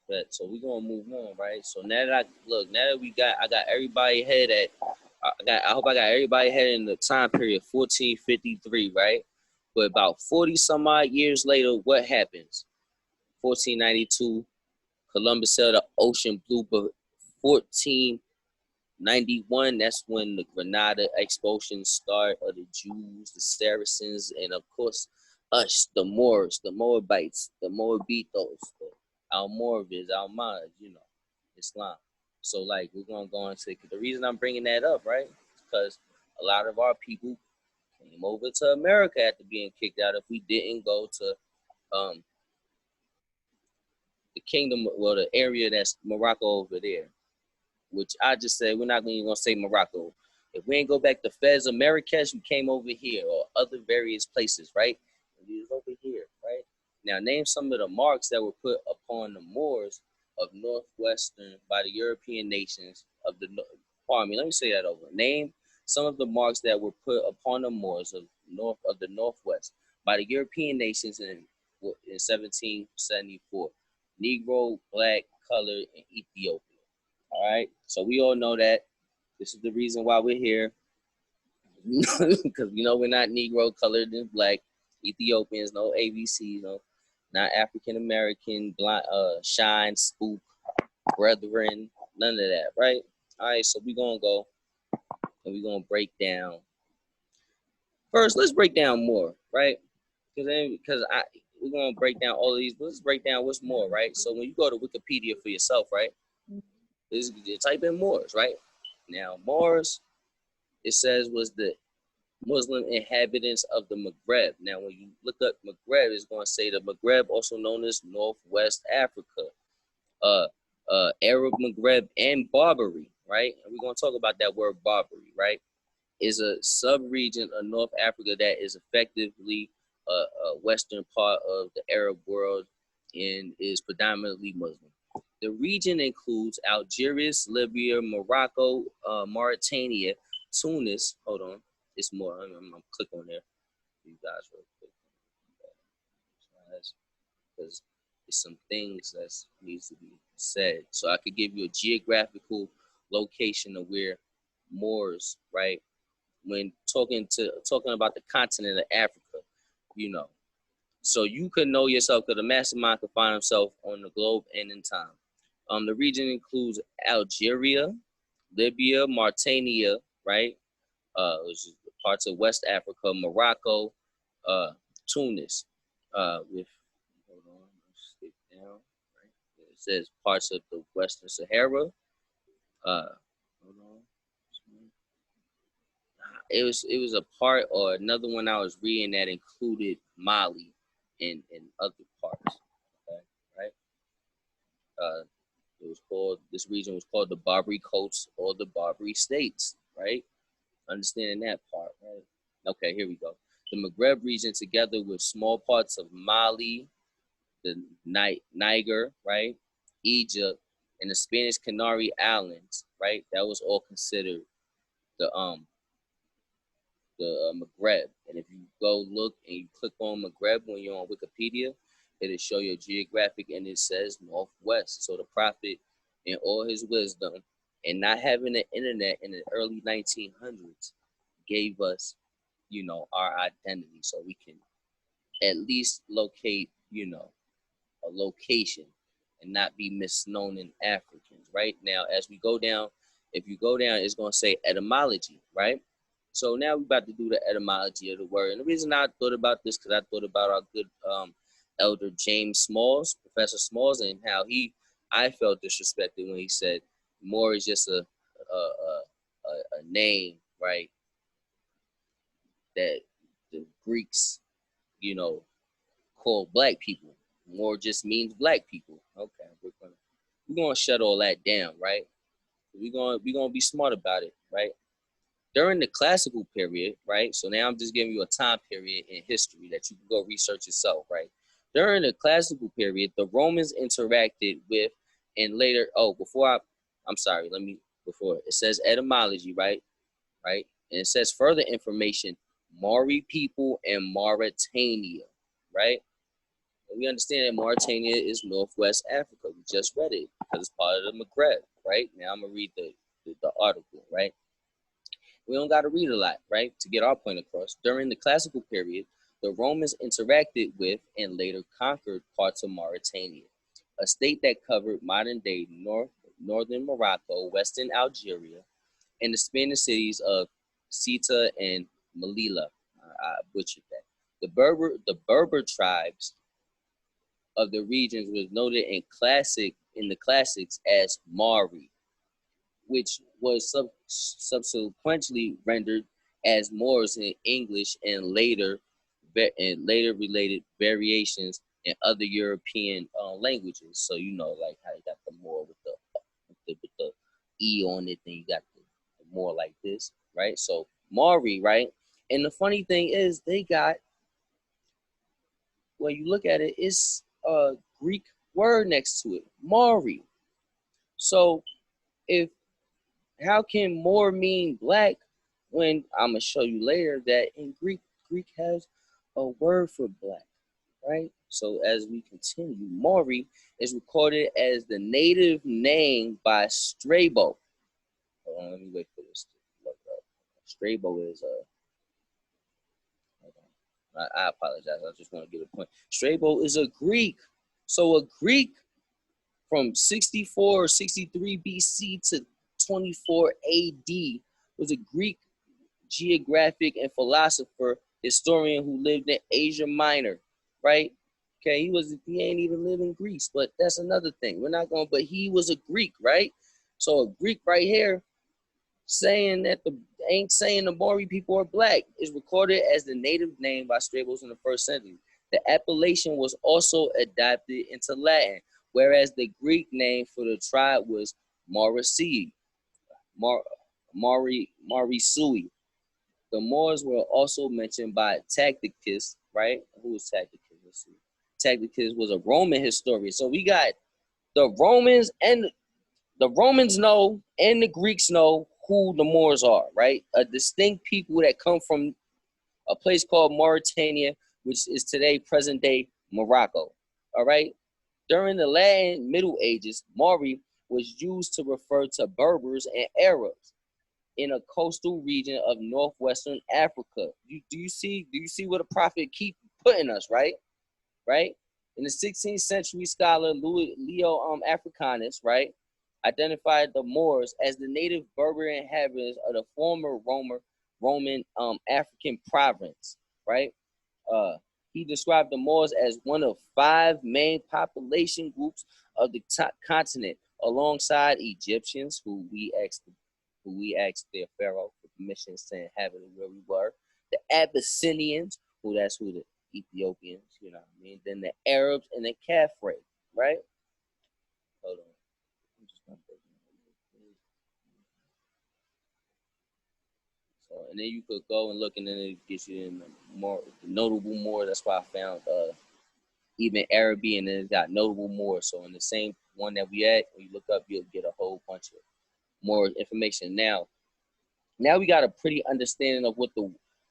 But so we're gonna move on, right? So now that I got everybody head at I hope I got everybody head in the time period 1453, right? But about 40 some odd years later, what happens? 1492, Columbus sailed the ocean blue, but 91, that's when the Granada expulsions start of the Jews, the Saracens, and of course us, the Moors, the Moabites, the Moabitos, the Almoravids, Almohads, Islam. So like we're gonna go into the reason I'm bringing that up, right? Because a lot of our people came over to America after being kicked out. If we didn't go to um, the kingdom, well, the area that's Morocco over there, which I just said we're not even gonna say Morocco. If we ain't go back to Fez or Marrakesh, we came over here or other various places, right? We was over here, right? Now name some of the marks that were put upon the Moors of northwestern by the European nations of the. Pardon me, let me say that over. Name some of the marks that were put upon the Moors of the northwest by the European nations in 1774. Negro, black, colored, and Ethiopian. All right. So we all know that this is the reason why we're here. Because we're not Negro, colored, and black. Ethiopians, no ABC, not African American, blind, shine, spook, brethren, none of that, right? All right, so we're gonna go and we're gonna break down. First, let's break down more, right? Because we're gonna break down all of these, but let's break down what's more, right? So when you go to Wikipedia for yourself, right? You type in Moors, right? Now, Moors, it says, was the Muslim inhabitants of the Maghreb. Now, when you look up Maghreb, it's going to say the Maghreb, also known as Northwest Africa, Arab Maghreb, and Barbary, right? And we're going to talk about that word Barbary, right? Is a sub-region of North Africa that is effectively a western part of the Arab world and is predominantly Muslim. The region includes Algiers, Libya, Morocco, Mauritania, Tunis. Hold on, it's more. I'm click on there. You guys real quick, because there's some things that needs to be said. So I could give you a geographical location of where Moors, right? When talking about the continent of Africa, so you could know yourself, because the mastermind could find himself on the globe and in time. The region includes Algeria, Libya, Mauritania, right? Which is parts of West Africa, Morocco, Tunis, with, hold on, let's skip down, right? It says parts of the Western Sahara. Hold on. It was a part or another one I was reading that included Mali and other parts. Okay, right? This region was called the Barbary Coast or the Barbary States, right? Understanding that part, right? Okay, here we go. The Maghreb region, together with small parts of Mali, the Niger, right? Egypt, and the Spanish Canary Islands, right? That was all considered the Maghreb. And if you go look and you click on Maghreb when you're on Wikipedia, it'll show your geographic and it says Northwest. So the prophet, in all his wisdom, and not having the internet in the early 1900s, gave us, our identity, so we can at least locate, a location and not be misknown in Africans, right? Now, as we go down, if you go down, it's going to say etymology, right? So now we're about to do the etymology of the word. And the reason I thought about this, because I thought about our good elder James Smalls, Professor Smalls, and how I felt disrespected when he said Moor is just a name, right, that the Greeks, call black people. Moor just means black people. Okay, we're gonna shut all that down, right? We're gonna be smart about it, right? During the classical period, right? So now I'm just giving you a time period in history that you can go research yourself, right? During the classical period, the Romans interacted with, and later, before it says etymology, right? Right? And it says further information, Maury people and Mauritania, right? And we understand that Mauritania is Northwest Africa. We just read it because it's part of the Maghreb, right? Now I'm gonna read the article, right? We don't got to read a lot, right, to get our point across. During the classical period, the Romans interacted with and later conquered parts of Mauritania, a state that covered modern-day northern Morocco, western Algeria, and the Spanish cities of Ceuta and Melilla. I butchered that. The Berber tribes of the regions was noted in the classics as Mari, which was subsequently rendered as Moors in English and later related variations in other European languages. So you know, like how you got the Moor with the E on it, then you got the more like this, right? So Mari, right? And the funny thing is, they got, when you look at it, it's a Greek word next to it, Mari. So if how can more mean black when I'm gonna show you later that in Greek has a word for black, right? So as we continue, Maury is recorded as the native name by Strabo. Hold on, let me wait for this to look up. Strabo is hold on. I apologize. I just want to get a point. Strabo is a Greek. So a Greek from 64 or 63 BC to 24 AD was a Greek geographic and philosopher, historian who lived in Asia Minor, right? Okay, he ain't even live in Greece, but that's another thing. We're not going, but he was a Greek, right? So a Greek right here saying that ain't saying the Maury people are black is recorded as the native name by Strabos in the first century. The appellation was also adapted into Latin, whereas the Greek name for the tribe was Maurici, Mauricui. The Moors were also mentioned by Tacitus, right? Who was Tacitus? Let's see. Tacitus was a Roman historian. So we got the Romans know and the Greeks know who the Moors are, right? A distinct people that come from a place called Mauritania, which is today present day Morocco. All right. During the Latin Middle Ages, Mauri was used to refer to Berbers and Arabs in a coastal region of northwestern Africa. Do you see what a prophet keep putting us, right? Right? In the 16th century, scholar Leo Africanus, right, identified the Moors as the native Berber inhabitants of the former Roman African province, right? He described the Moors as one of 5 main population groups of the continent, alongside Egyptians, who we asked their pharaoh for permission to inhabit where we were, the Abyssinians, who the Ethiopians, you know what I mean, then the Arabs and the Caffre, right? Hold on. I'm just gonna so, and then you could go and look, and then it gets you in more notable more. That's why I found even Arabic, and then it got notable more. So in the same one that we at, when you look up, you'll get a whole bunch of more information. Now we got a pretty understanding of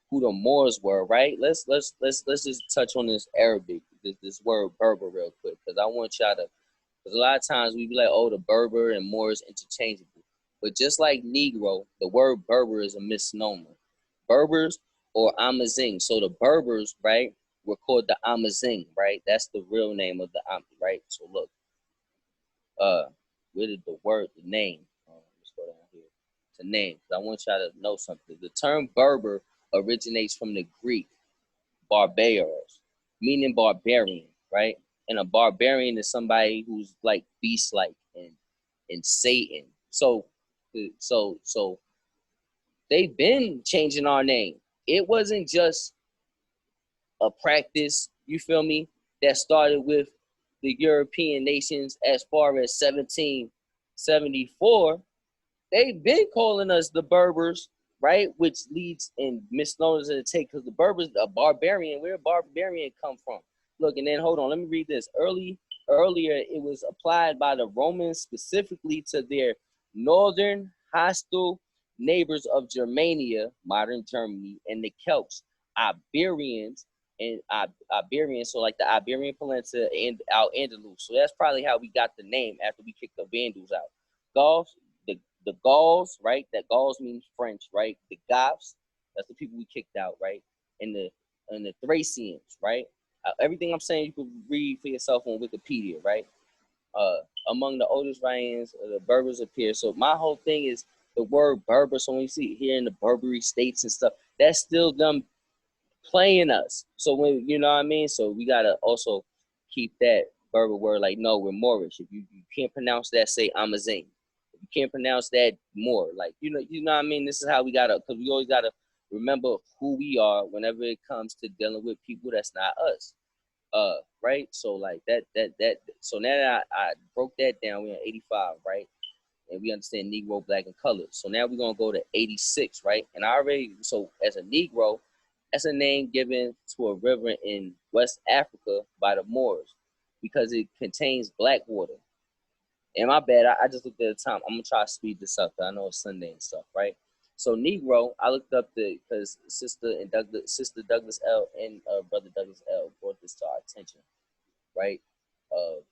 who the Moors were, right? Let's just touch on this Arabic, this word Berber real quick, because I want y'all to, because a lot of times we be like, oh, the Berber and Moors interchangeable. But just like Negro, the word Berber is a misnomer. Berbers or Amazigh. So the Berbers, right, were called the Amazigh, right? That's the real name of the right? So look, where did the name, let's go down here to name, because I want y'all to know something. The term Berber originates from the Greek barbaros, meaning barbarian, right? And a barbarian is somebody who's like beast-like and Satan. So they've been changing our name. It wasn't just a practice, you feel me, that started with the European nations as far as 1774. They've been calling us the Berbers, right? Which leads in misnomers to take, because the Berbers, a barbarian, where did barbarian come from? Look, and then hold on, let me read this. Earlier, it was applied by the Romans specifically to their northern hostile neighbors of Germania, modern Germany, and the Celts, Iberians, so like the Iberian Peninsula and Al-Andalus. So that's probably how we got the name after we kicked the Vandals out. Gauls, the Gauls, right? That Gauls means French, right? The Goths, that's the people we kicked out, right? And the Thracians, right? Everything I'm saying you can read for yourself on Wikipedia, right? Among the oldest writings, the Berbers appear. So my whole thing is the word Berber. So when you see here in the Barbary states and stuff, that's still them playing us. So when you know what I mean, so we gotta also keep that Berber word like no, we're Moorish. If you can't pronounce that, say Amazigh. If you can't pronounce that, more like you know what I mean. This is how we gotta, because we always gotta remember who we are whenever it comes to dealing with people that's not us. Right. So like that. So now that I broke that down, we're at 85, right? And we understand Negro, Black, and colored. So now we're gonna go to 86, right? And I already, so as a Negro, that's a name given to a river in West Africa by the Moors because it contains black water. And my bad, I just looked at the time. I'm gonna try to speed this up. I know it's Sunday and stuff, right? So Negro, I looked up because Sister Douglas L and Brother Douglas L brought this to our attention, right? The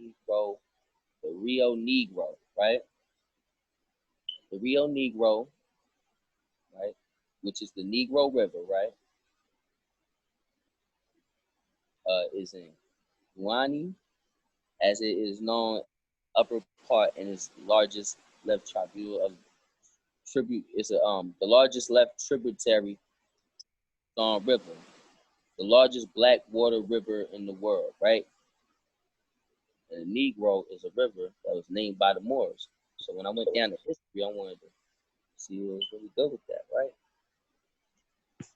Negro, the Rio Negro, right? The Rio Negro, right, which is the Negro River, right, is in Guani, as it is known, upper part and its largest left tributary of tribute is the largest left tributary river, the largest black water river in the world, right? And the Negro is a river that was named by the Moors. So when I went down to history, I wanted to see what was really good with that, right?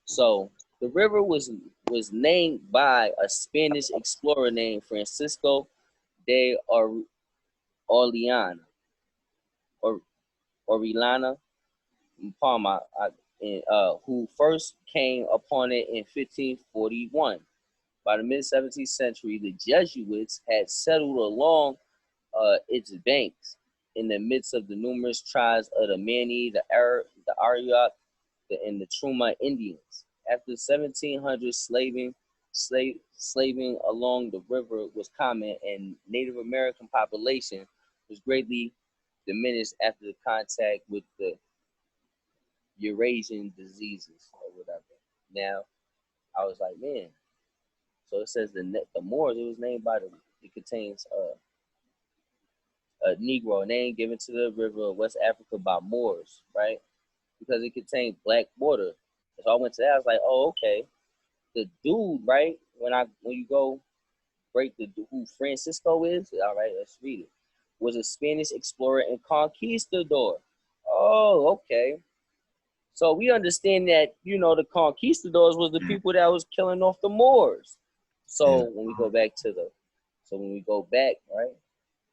So the river was named by a Spanish explorer named Francisco de Orellana or Orellana Palma, who first came upon it in 1541. By the mid 17th century, the Jesuits had settled along its banks in the midst of the numerous tribes of the Mani, the Arab, the Aryok, and the Truma Indians. After 1700s, slaving along the river was common, and Native American population was greatly diminished after the contact with the Eurasian diseases or whatever. Now, I was like, man. So it says the Moors. It was named by the. It contains a Negro name given to the river of West Africa by Moors, right? Because it contained black water. So I went to that. I was like, oh, okay. The dude, right? When you go break who Francisco is, all right, let's read it. Was a Spanish explorer and conquistador. Oh, okay. So we understand that the conquistadors was the people that was killing off the Moors. So when we go back right,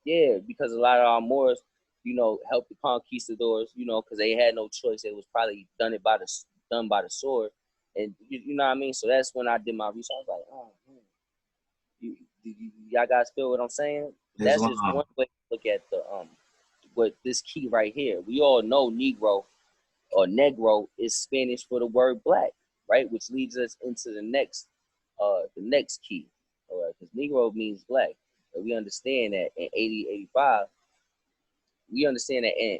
yeah, because a lot of our Moors, helped the conquistadors, because they had no choice. It was probably done by the sword, and you know what I mean. So that's when I did my research. I was like, oh, man. Y'all guys feel what I'm saying? That's just one way to look at what this key right here. We all know Negro or Negro is Spanish for the word black, right? Which leads us into the next key, all right? Because Negro means black. But we understand that in 85, we understand that in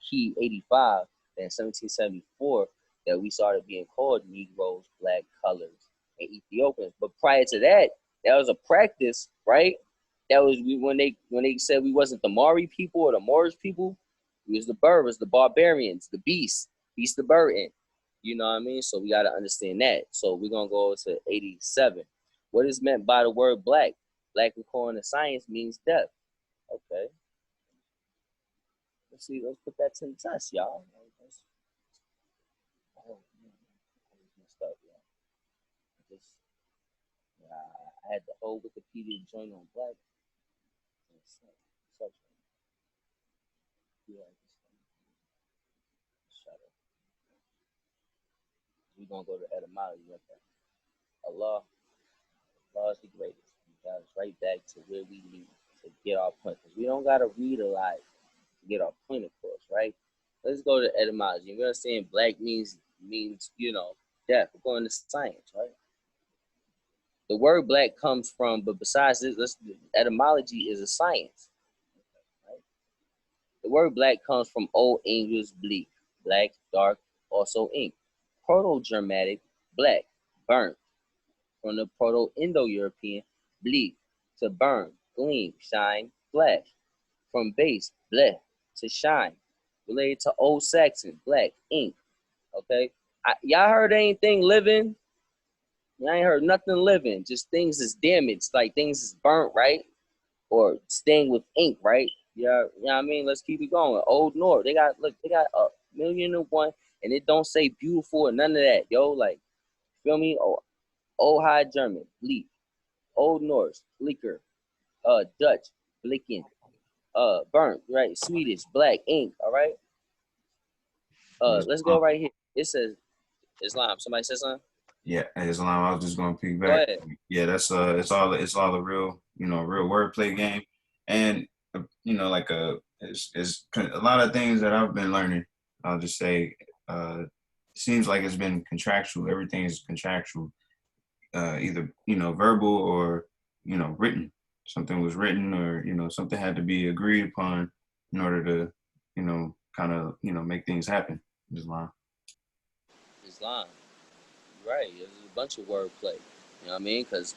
key 85, in 1774, that we started being called Negroes, black, colors, and Ethiopians. But prior to that, that was a practice, right? That was when they said we wasn't the Mari people or the Moorish people. We was the Berbers, the barbarians, the beast of burden. You know what I mean? So we gotta understand that. So we're gonna go to 87. What is meant by the word black? Black according to science means death. Okay. Let's see. Let's put that to the test, y'all. Oh man, I just messed up, y'all. I had the whole Wikipedia joint on black. Yeah, shut up. We're gonna go to etymology. Okay. Allah, Allah is the greatest. He got us right back to where we need to get our point. Because we don't gotta read a lot to get our point across, right? Let's go to etymology. We're saying black means death according to science, right? The word black comes from, but besides this, etymology is a science. Right? The word black comes from Old English bleak, black, dark, also ink. Proto-Germanic, black, burnt. From the Proto-Indo-European, bleak, to burn, gleam, shine, flash. From base, bleh, to shine. related to Old Saxon, black, ink. Okay, y'all heard anything living? Y'all ain't heard nothing living. Just things is damaged, like things is burnt, right? Or stained with ink, right? Yeah, you know what I mean? Let's keep it going. Old North, they got a million and one, and it don't say beautiful or none of that, yo. Like, feel me? Oh, Old High German, bleak. Old Norse, bleaker. Dutch, blicken. Burnt, right? Swedish, black, ink. All right. Let's go right here. It says Islam. Somebody says something. Yeah, Islam. I was just going to Go piggyback. ahead. Yeah, that's it's all a real real wordplay game, and like it's a lot of things that I've been learning. I'll just say, seems like it's been contractual. Everything is contractual, either verbal or written. Something was written, or something had to be agreed upon in order to kind of make things happen. Islam. Islam. Right. There's a bunch of wordplay. You know what I mean? Because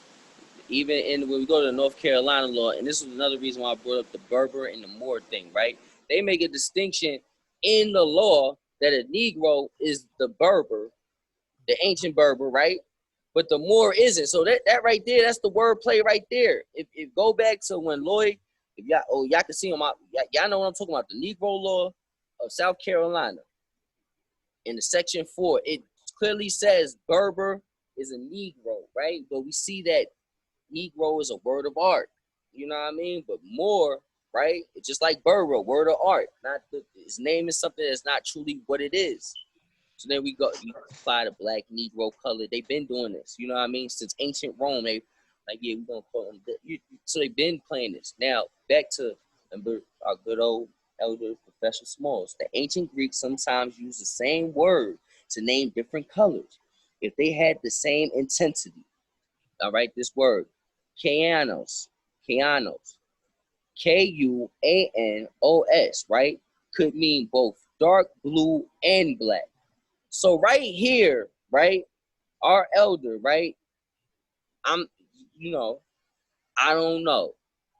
even when we go to the North Carolina law, and this is another reason why I brought up the Berber and the Moor thing, right? They make a distinction in the law that a Negro is the Berber, the ancient Berber, right? But the Moor isn't. So that right there, that's the wordplay right there. If go back to when Lloyd, if y'all can see on y'all know what I'm talking about, the Negro law of South Carolina. In the section 4, it clearly says Berber is a Negro, right? But we see that Negro is a word of art. You know what I mean? But Moor, right? It's just like Berber, a word of art. His name is something that's not truly what it is. So then you apply the black, Negro, color. They've been doing this. You know what I mean? Since ancient Rome, they we're gonna call them. So they've been playing this. Now back to our good old elder Professor Smalls. The ancient Greeks sometimes use the same word to name different colors if they had the same intensity. All right, this word, Kaianos, Kuanos, right, could mean both dark blue and black. So right here, right, our elder, right, I'm, I don't know,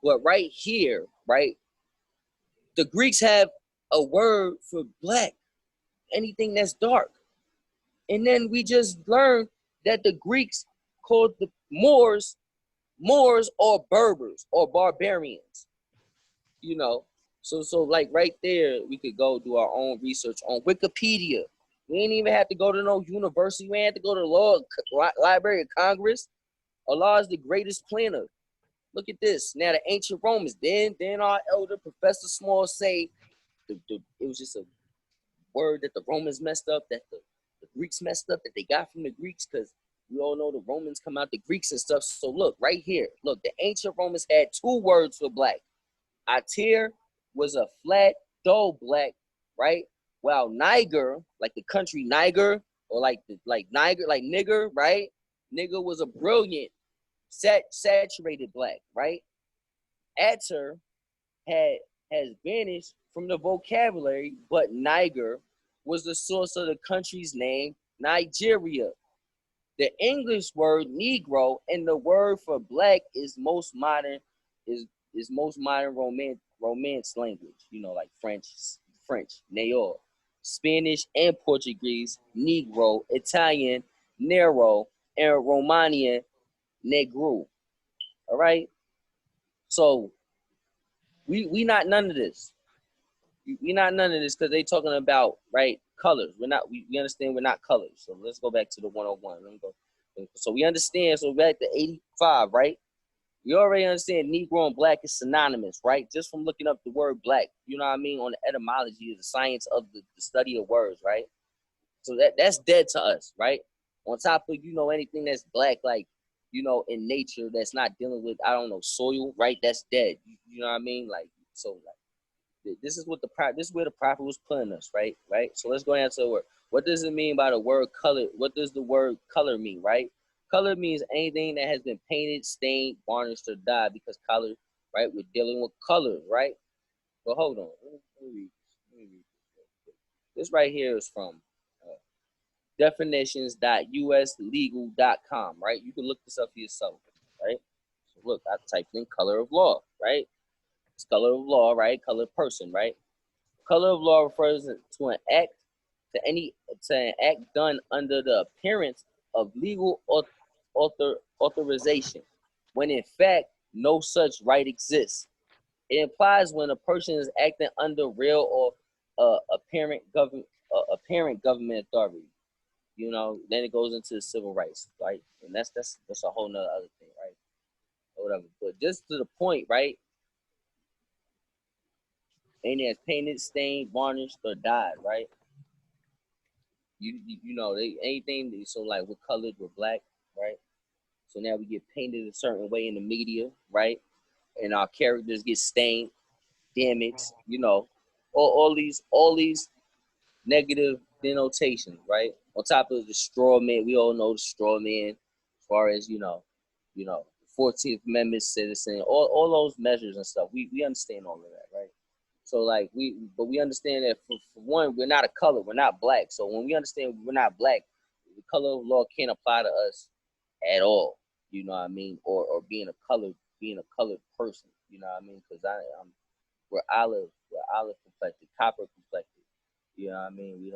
but right here, right, the Greeks have a word for black, anything that's dark. And then we just learned that the Greeks called the Moors or Berbers or barbarians, So like right there, we could go do our own research on Wikipedia. We ain't even have to go to no university. We ain't have to go to the Library of Congress. Allah is the greatest planner. Look at this. Now the ancient Romans, then our elder Professor Small say it was just a word that the Romans messed up, that the Greeks messed up, that they got from the Greeks, because we all know the Romans come out the Greeks and stuff. So look, right here, look, the ancient Romans had 2 words for black. Atir was a flat, dull black, right? While Niger, like the country Niger, or like Niger, like nigger, right? Nigger was a brilliant, saturated black, right? Atir has vanished from the vocabulary, but Niger was the source of the country's name, Nigeria. The English word Negro and the word for black is most modern romance language, like French, Neor, Spanish and Portuguese, Negro, Italian, Nero, and Romanian, Negro. All right. So we not none of this. We not none of this because they talking about right colors. We understand we're not colors. So let's go back to the 101. Let me go. So we understand. So back to 85, right? We already understand Negro and black is synonymous, right? Just from looking up the word black, you know what I mean, on the etymology of the science of the study of words, right? So that's dead to us, right? On top of, anything that's black, like, in nature that's not dealing with, I don't know, soil, right? That's dead. You know what I mean? Like, so like, this is where the prophet was putting us, right? Right? So let's go into the word. What does it mean by the word color? What does the word color mean, right? Color means anything that has been painted, stained, varnished, or dyed, because color, right? We're dealing with colors, right? But hold on. Let me read this right here is from definitions.uslegal.com, right? You can look this up for yourself, right? So look, I typed in color of law, right? It's color of law, right? Color person, right? Color of law refers to an act done under the appearance of legal authorization, when in fact no such right exists. It implies when a person is acting under real or apparent government authority. You know, then it goes into civil rights, right? And that's a whole nother other thing, right? Or whatever. But just to the point, right? Anything that's painted, stained, varnished, or dyed, right? You know, anything that, so like we're colored, we're black, right? So now we get painted a certain way in the media, right? And our characters get stained, damaged, you know, all these negative denotations, right? On top of the straw man, we all know the straw man, as far as you know, 14th Amendment citizen, all those measures and stuff. We understand all of that, right? So like but we understand that for one, we're not a color, we're not black. So when we understand we're not black, the color of law can't apply to us at all. You know what I mean? Or being a colored person. You know what I mean? Because we're olive complected, copper complected. You know what I mean?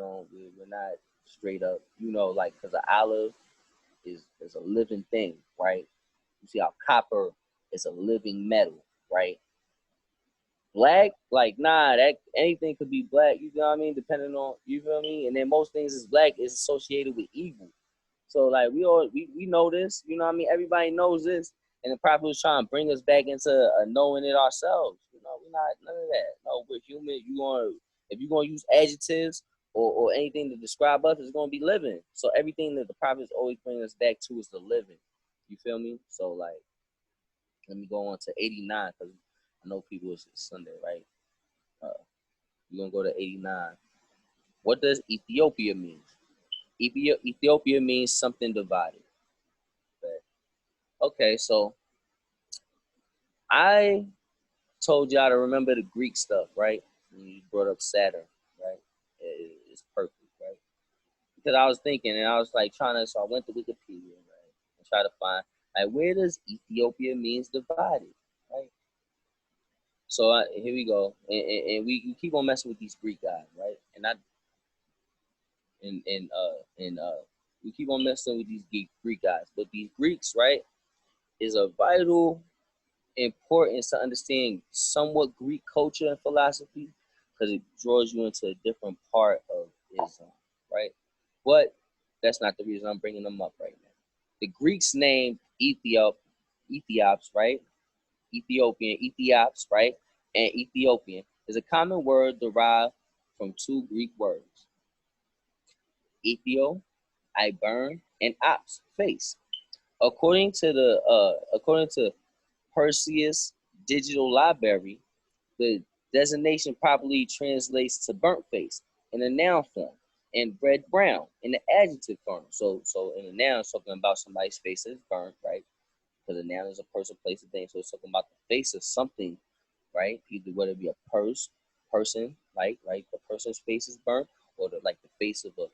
We're not straight up. You know, like because an olive is a living thing, right? You see how copper is a living metal, right? Black, like nah, that anything could be black. You know what I mean? Depending on, you feel me? And then most things is black is associated with evil. So like we know this. You know what I mean? Everybody knows this, and the prophet was trying to bring us back into knowing it ourselves. You know, we're not none of that. No, we're human. If you're gonna use adjectives or anything to describe us, it's gonna be living. So everything that the prophets always bring us back to is the living. You feel me? So like, let me go on to 89 because I know people it's Sunday, right? We're gonna go to 89. What does Ethiopia mean? Ethiopia means something divided. Okay, so I told y'all to remember the Greek stuff, right? And you brought up Saturn, right? It's perfect, right? Because I was thinking and I was like so I went to Wikipedia, right? And try to find like where does Ethiopia means divided, right? So here we go, and we keep on messing with these Greek guys, right? And we keep on messing with these Greek guys, but these Greeks, right, is a vital importance to understand somewhat Greek culture and philosophy because it draws you into a different part of Islam, right? But that's not the reason I'm bringing them up right now. The Greeks named Ethiops, right? Ethiops, right? And Ethiopian is a common word derived from two Greek words, ethio, I burn, and ops, face. According to Perseus Digital Library, the designation properly translates to burnt face in the noun form and red brown in the adjective form. So in the noun, it's talking about somebody's face is burnt, right? Because the noun is a person, place, a thing. So it's talking about the face of something, right? Either whether it be a person, like right, the person's face is burnt, or like the face of a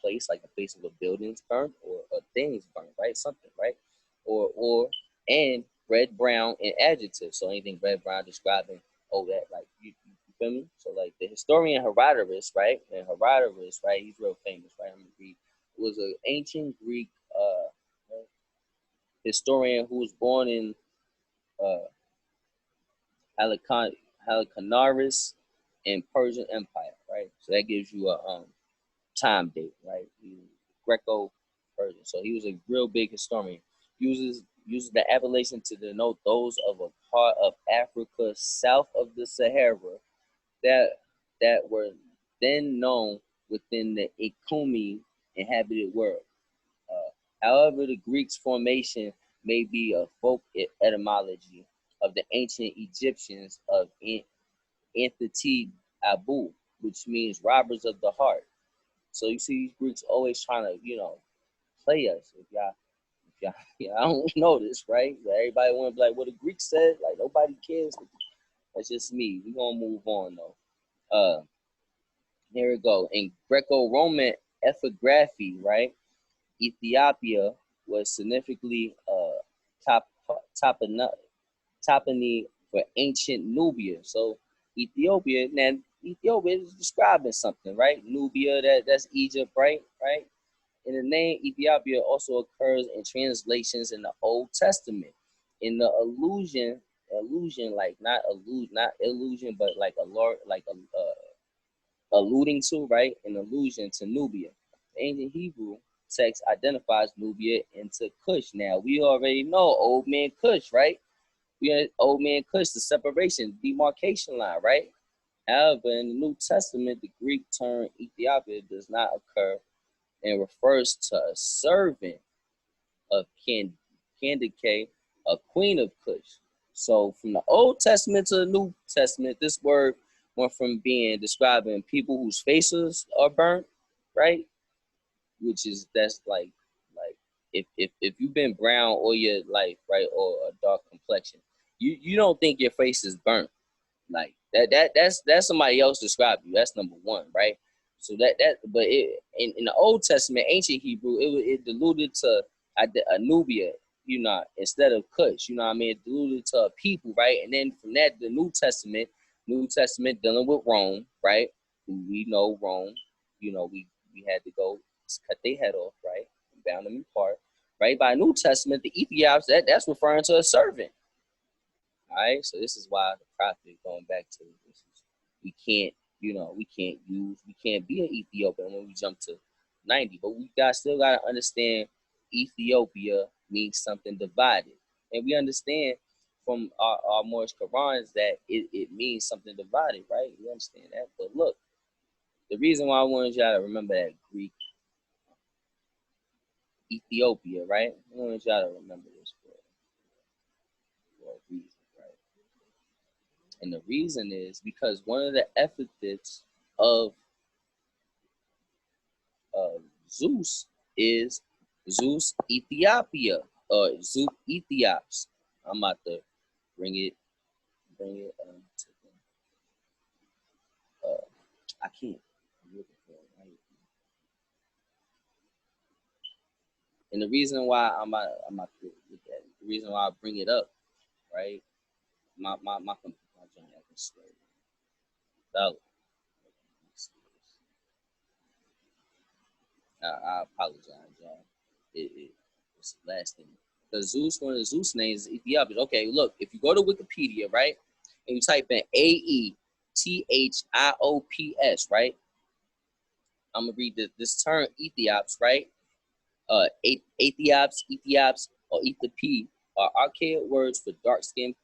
place, like the face of a building's burnt, or a thing's burnt, right? Something, right? Or and red, brown, and adjective. So anything red, brown describing that, like you feel me? So like the historian Herodotus, right? And Herodotus, right? He's real famous, right? I'm gonna read. Was an ancient Greek historian who was born in uh, Halicarnassus in Persian Empire, right? So that gives you a time date, right? Greco-Persian. So he was a real big historian. Uses the appellation to denote those of a part of Africa south of the Sahara that were then known within the Ikumi inhabited world. However, the Greeks' formation may be a folk etymology of the ancient Egyptians of Antiti Abu, which means robbers of the heart. So you see these Greeks always trying to, play us. If y'all, I don't know this, right? But everybody want to be like, what the Greeks said, like nobody cares. That's just me. We're gonna move on though. Here we go. In Greco-Roman epigraphy, right? Ethiopia was significantly top topony for ancient Nubia. So Ethiopia, now Ethiopia is describing something, right? Nubia, that's Egypt, right? Right? And the name Ethiopia also occurs in translations in the Old Testament. In the allusion, like not illusion, but like alluding to, right? An allusion to Nubia. The ancient Hebrew text identifies Nubia into Cush. Now we already know old man Cush, right? We had old man Cush, the separation, demarcation line, right? However, in the New Testament, the Greek term Ethiopia does not occur and refers to a servant of Candace, a queen of Cush. So from the Old Testament to the New Testament, this word went from being describing people whose faces are burnt, right? Which is that's like if you've been brown all your life, right, or a dark complexion, you don't think your face is burnt like that's somebody else described you. That's number one, right? So but in the Old Testament, ancient Hebrew, it diluted to a Nubia, instead of Cush. You know what I mean? It diluted to a people, right? And then from that, the New Testament dealing with Rome, right? We know Rome. We had to go cut their head off, right? Bound them apart, right? By New Testament, the Ethiops that's referring to a servant. All right, so this is why the prophet going back to this is we can't, we can't be an Ethiopian when we jump to 90, but we still gotta understand Ethiopia means something divided. And we understand from our Moorish Qurans that it means something divided, right? We understand that. But look, the reason why I wanted y'all to remember that Greek Ethiopia, right? I wanted y'all to remember this for a reason, right? And the reason is because one of the epithets of Zeus is Zeus Ethiopia, or Zeus Ethiops. I'm about to bring it to I can't. I'm looking for it, right? And the reason why I'm about to look at it, the reason why I bring it up, right? My joint acting slow. I apologize, y'all. It's the last thing. Because one of the Zeus names is Ethiopian. Okay, look, if you go to Wikipedia, right, and you type in Aethiops, right, I'm going to read this term, Ethiops, right? Ethiops, or Ethiopia are archaic words for dark-skinned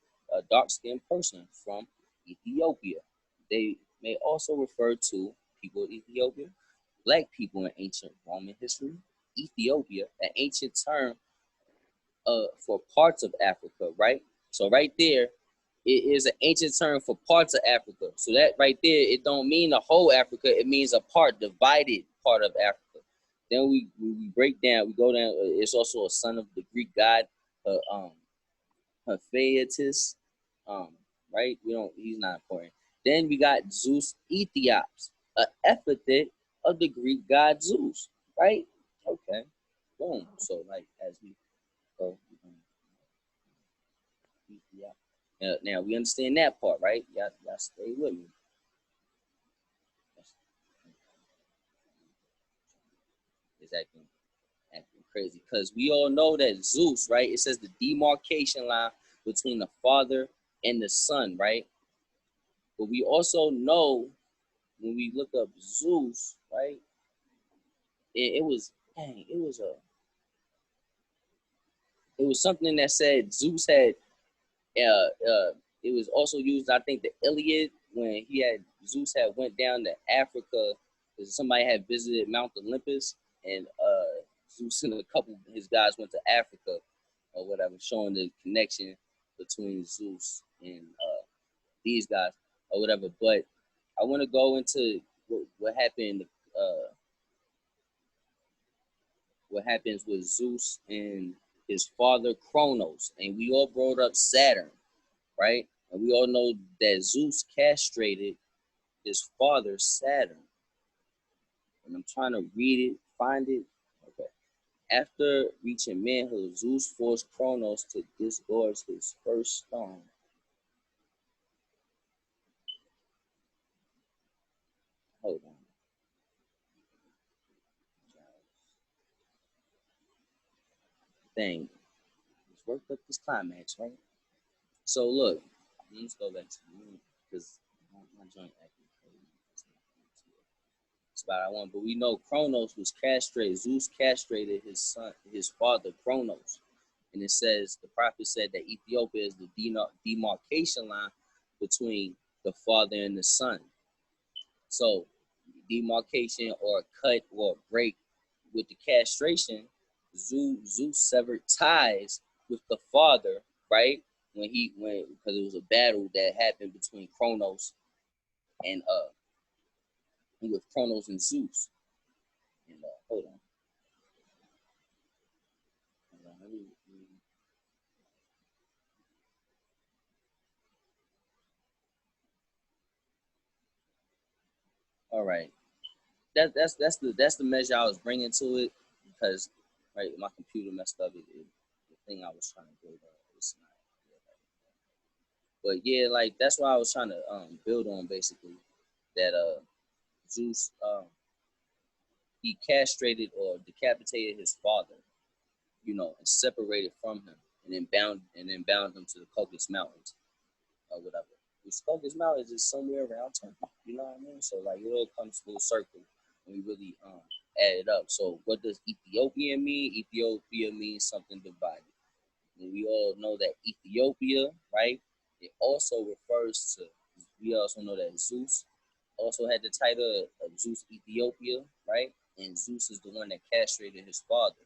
person from Ethiopia. They may also refer to people of Ethiopia, black people in ancient Roman history. Ethiopia, an ancient term for parts of Africa, right? So right there, it is an ancient term for parts of Africa. So that right there, it don't mean the whole Africa. It means a divided part of Africa. Then we break down. We go down. It's also a son of the Greek god, Hephaestus, right? He's not important. Then we got Zeus Ethiops, an epithet of the Greek god Zeus, right? Okay, boom. So like as we go, now we understand that part, right? Y'all stay with me. It's acting crazy because we all know that Zeus, right? It says the demarcation line between the Father and the Son, right? But we also know when we look up Zeus, right? It was something that said Zeus had it was also used, I think, the Iliad when Zeus had went down to Africa because somebody had visited Mount Olympus, and Zeus and a couple of his guys went to Africa or whatever, showing the connection between Zeus and these guys or whatever. But I want to go into what happened. What happens with Zeus and his father Kronos, and we all brought up Saturn, right? And we all know that Zeus castrated his father Saturn. And I'm trying to read it, find it. Okay. After reaching manhood, Zeus forced Kronos to disgorge his first stone. Hold on. Thing. Let's work up this climax, right? So look, let's go back to because my joint acting crazy. It's about I want, but we know Kronos was castrated. Zeus castrated his son, his father Kronos, and it says the prophet said that Ethiopia is the demarcation line between the father and the son. So demarcation or cut or break with the castration, Zeus severed ties with the father, right? When he went because it was a battle that happened between Kronos and with Kronos and Zeus. And hold on. All right, that's the measure I was bringing to it because right my computer messed up. The thing I was trying to build on was not. But yeah, like that's what I was trying to build on basically that Zeus he castrated or decapitated his father, and separated from him and then bound him to the Caucasus Mountains or whatever. The Caucasus Mountains is somewhere around Turkey, you know what I mean? So like it all comes full circle when we really add it up. So what does Ethiopian mean? Ethiopia means something divided. And we all know that Ethiopia, right? It also refers to, we also know that Zeus also had the title of Zeus Ethiopia, right? And Zeus is the one that castrated his father.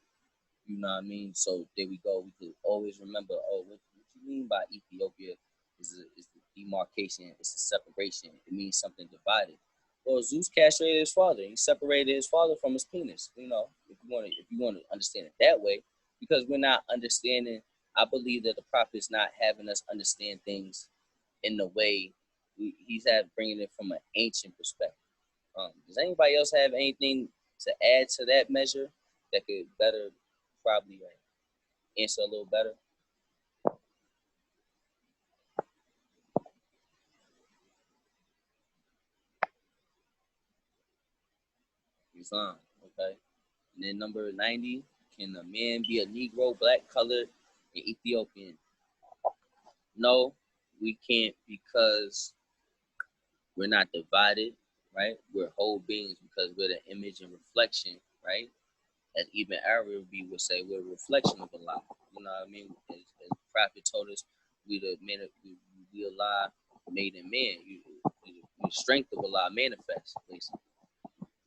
You know what I mean? So there we go. We could always remember, what you mean by Ethiopia is the demarcation, it's the separation. It means something divided. Well, Zeus castrated his father. He separated his father from his penis. If you want to understand it that way, because we're not understanding. I believe that the prophet is not having us understand things in the way he's bringing it from an ancient perspective. Does anybody else have anything to add to that measure that could better probably answer a little better? Islam, okay. And then number 90, can a man be a Negro, black, colored, and Ethiopian? No, we can't because we're not divided, right? We're whole beings because we're the image and reflection, right? As even Arabi would say, we're a reflection of Allah. You know what I mean? As the Prophet told us, we the man, we Allah made in man. The strength of Allah manifests, basically.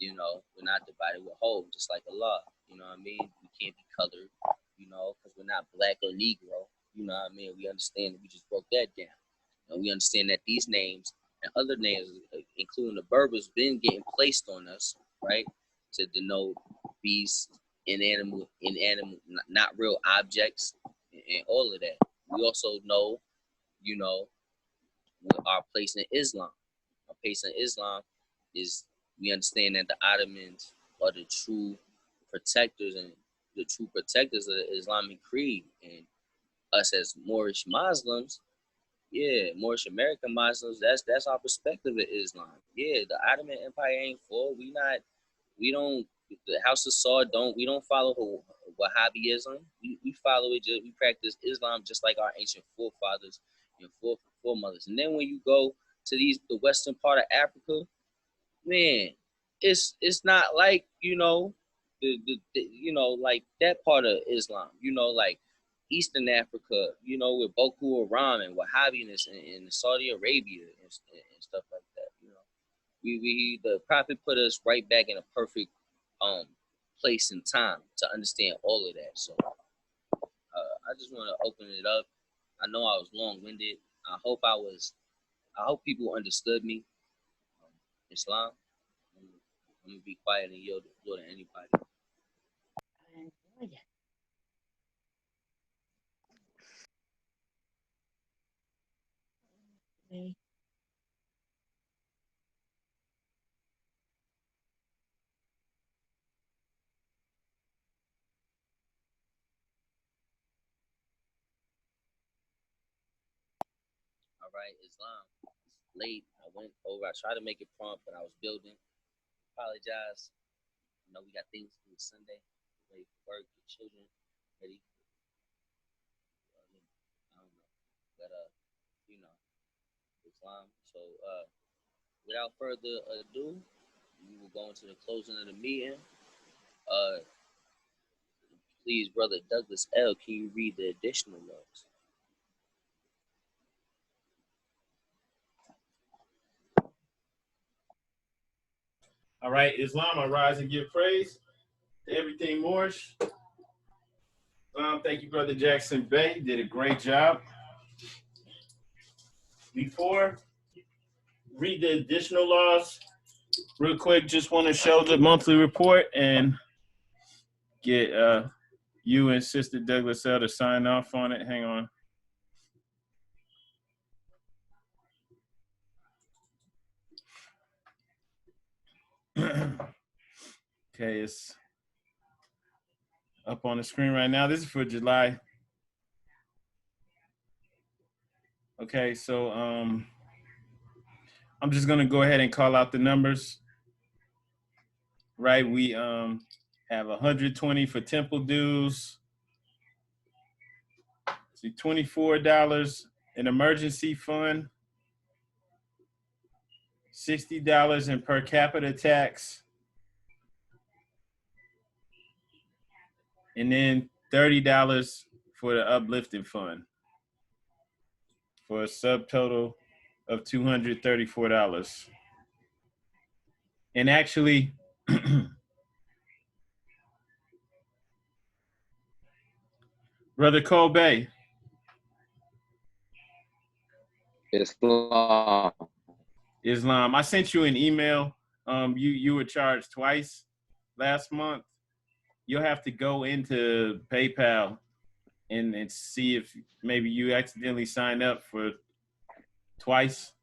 We're not divided, we're whole, just like Allah. You know what I mean? We can't be colored, because we're not black or Negro. You know what I mean? We understand, we just broke that down. And we understand that these names and other names, including the Berbers, been getting placed on us, right? To denote beasts, inanimate, not real objects, and all of that. We also know, you know, our place in Islam. Our place in Islam is we understand that the Ottomans are the true protectors and the true protectors of the Islamic creed, and us as Moorish Muslims, yeah, Moorish American Muslims, that's our perspective of Islam. Yeah, the Ottoman Empire ain't full. We don't the House of Saud don't follow Wahhabism. We follow it, just we practice Islam just like our ancient forefathers and foremothers. And then when you go to the western part of Africa, man, it's not like like that part of Islam. Like Eastern Africa, with Boko Haram and Wahhabiness in Saudi Arabia and stuff like that. We the Prophet put us right back in a perfect place and time to understand all of that. So I just want to open it up. I know I was long winded. I hope I was. I hope people understood me. Islam. I'm gonna be quiet and yield the floor to anybody. Okay. All right, Islam. It's late. I went over. I tried to make it prompt, but I was building. apologize. You know, we got things to do Sunday, ready for work, the children, ready for, I don't know, but, you know, Islam. So, without further ado, we will go into the closing of the meeting. Please, Brother Douglas L., can you read the additional notes? All right, Islam, I rise and give praise to everything Moorish. Thank you, Brother Jackson Bay. Did a great job. Before read the additional laws, real quick, just want to show the monthly report and get you and Sister Douglas L to sign off on it. Hang on. Okay, it's up on the screen right now. This is for July. Okay, so I'm just gonna go ahead and call out the numbers. Right, we have 120 for temple dues. See, $24 in emergency fund, $60 in per capita tax, and then $30 for the uplifting fund, for a subtotal of $234. And actually, Brother Kobe, Islam, I sent you an email. You were charged twice last month. You'll have to go into PayPal and see if maybe you accidentally signed up for twice.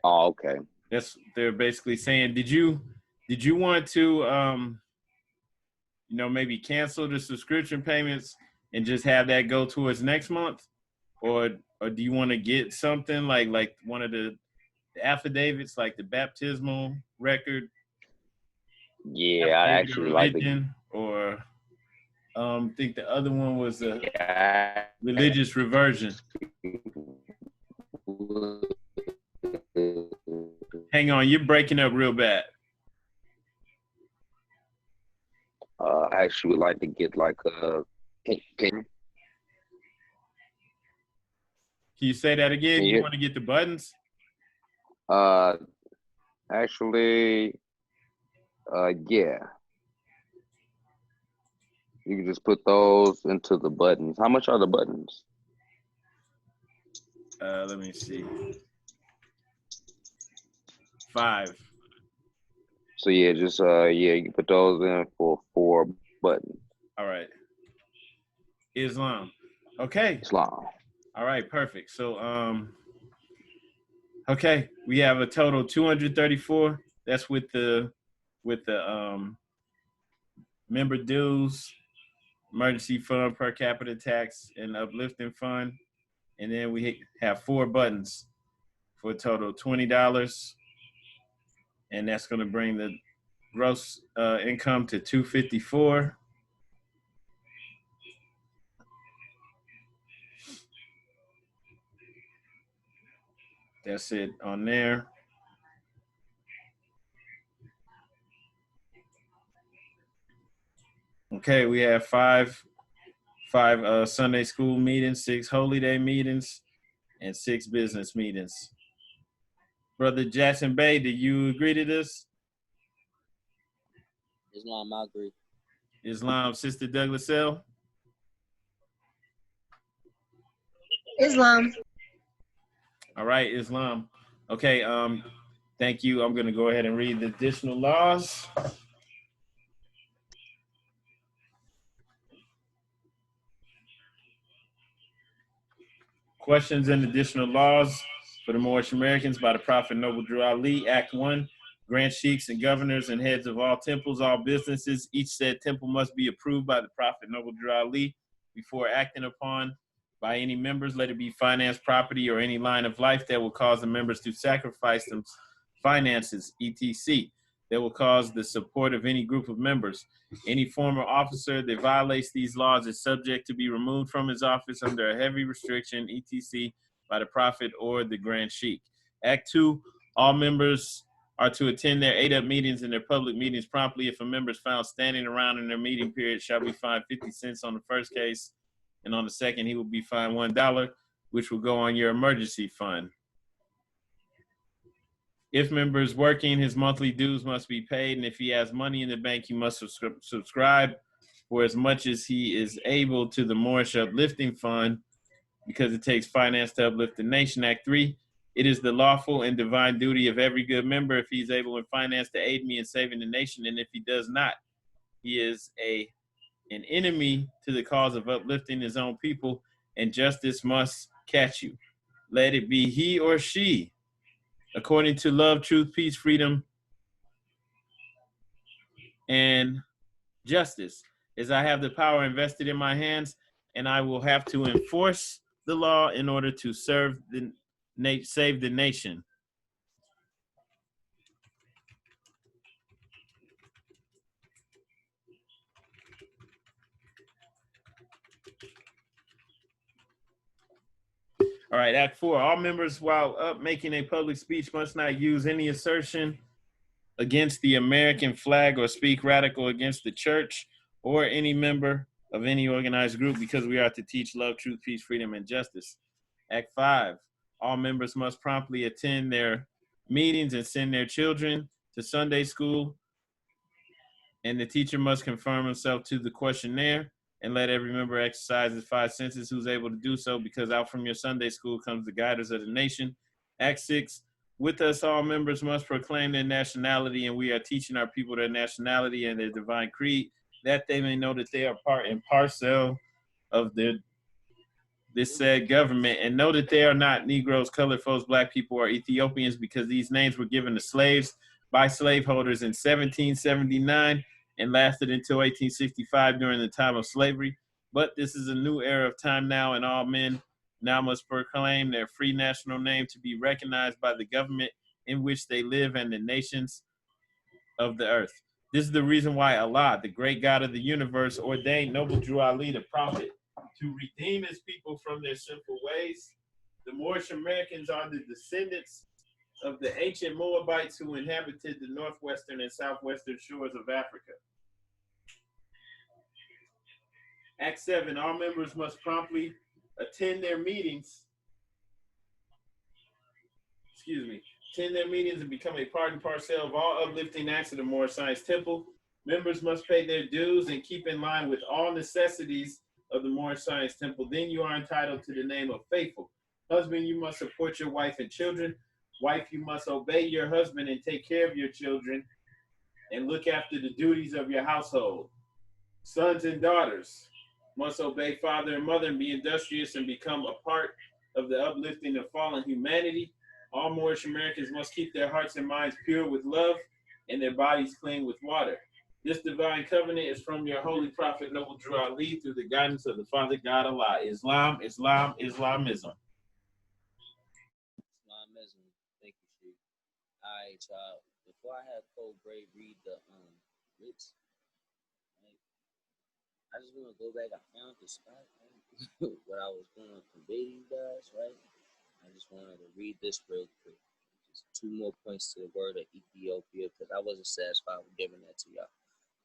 Oh, okay. They're basically saying, did you want to maybe cancel the subscription payments and just have that go towards next month, or do you want to get something like one of the affidavits, like the baptismal record? Yeah, I actually like to. Or I think the other one was a religious reversion. Hang on, you're breaking up real bad. I actually would like to get like a. Can you say that again? You want to get the buttons? Actually, yeah. You can just put those into the buttons. How much are the buttons? Let me see. 5. So yeah, just you can put those in for 4 buttons. All right. Islam. Okay. Islam. All right, perfect. So okay, we have a total 234. That's with the member dues, emergency fund, per capita tax, and uplifting fund. And then we have 4 buttons for a total of $20. And that's going to bring the gross income to $254. That's it on there. Okay, we have five Sunday school meetings, 6 holy day meetings, and 6 business meetings. Brother Jackson Bay, do you agree to this? Islam, I agree. Islam, Sister Douglas L. Islam. All right, Islam. Okay, thank you. I'm gonna go ahead and read the additional laws. Questions and additional laws for the Moorish Americans by the Prophet Noble Drew Ali. Act 1, grant sheikhs and governors and heads of all temples, all businesses. Each said temple must be approved by the Prophet Noble Drew Ali before acting upon by any members. Let it be finance, property, or any line of life that will cause the members to sacrifice finances, etc. that will cause the support of any group of members. Any former officer that violates these laws is subject to be removed from his office under a heavy restriction, etc., by the Prophet or the Grand Sheikh. Act 2, all members are to attend their ADUP meetings and their public meetings promptly. If a member is found standing around in their meeting period, shall be fined 50 cents on the first case, and on the second, he will be fined $1, which will go on your emergency fund. If member is working, his monthly dues must be paid, and if he has money in the bank, he must subscribe for as much as he is able to the Moorish Uplifting Fund, because it takes finance to uplift the nation. Act 3, it is the lawful and divine duty of every good member, if he's able in finance, to aid me in saving the nation, and if he does not, he is an enemy to the cause of uplifting his own people, and justice must catch you. Let it be he or she, according to love, truth, peace, freedom, and justice, as I have the power invested in my hands, and I will have to enforce the law in order to save the nation. All right, Act 4, all members while up making a public speech must not use any assertion against the American flag or speak radical against the church or any member of any organized group, because we are to teach love, truth, peace, freedom, and justice. Act 5, all members must promptly attend their meetings and send their children to Sunday school, and the teacher must confirm himself to the questionnaire, and let every member exercise his 5 senses who's able to do so, because out from your Sunday school comes the guiders of the nation. Act 6, with us all members must proclaim their nationality, and we are teaching our people their nationality and their divine creed, that they may know that they are part and parcel of this said government, and know that they are not Negroes, colored folks, black people, or Ethiopians, because these names were given to slaves by slaveholders in 1779 and lasted until 1865 during the time of slavery. But this is a new era of time now, and all men now must proclaim their free national name to be recognized by the government in which they live and the nations of the earth. This is the reason why Allah, the great God of the universe, ordained Noble Drew Ali, the prophet, to redeem his people from their sinful ways. The Moorish Americans are the descendants of the ancient Moabites who inhabited the northwestern and southwestern shores of Africa. Act 7, all members must promptly attend their meetings, and become a part and parcel of all uplifting acts of the Moorish Science Temple. Members must pay their dues and keep in line with all necessities of the Moorish Science Temple. Then you are entitled to the name of faithful. Husband, you must support your wife and children. Wife, you must obey your husband and take care of your children and look after the duties of your household. Sons and daughters must obey father and mother and be industrious and become a part of the uplifting of fallen humanity. All Moorish Americans must keep their hearts and minds pure with love and their bodies clean with water. This divine covenant is from your holy prophet, Noble Drew Ali, through the guidance of the Father God Allah. Islam, Islam, Islamism. Islamism. Thank you, Chief. All right, y'all. Before I have Cole Bray read the writs, right, I just want to go back. I found the spot, right? What I was going to convey to you guys, right? I just wanted to read this real quick. Just 2 more points to the word of Ethiopia, because I wasn't satisfied with giving that to y'all.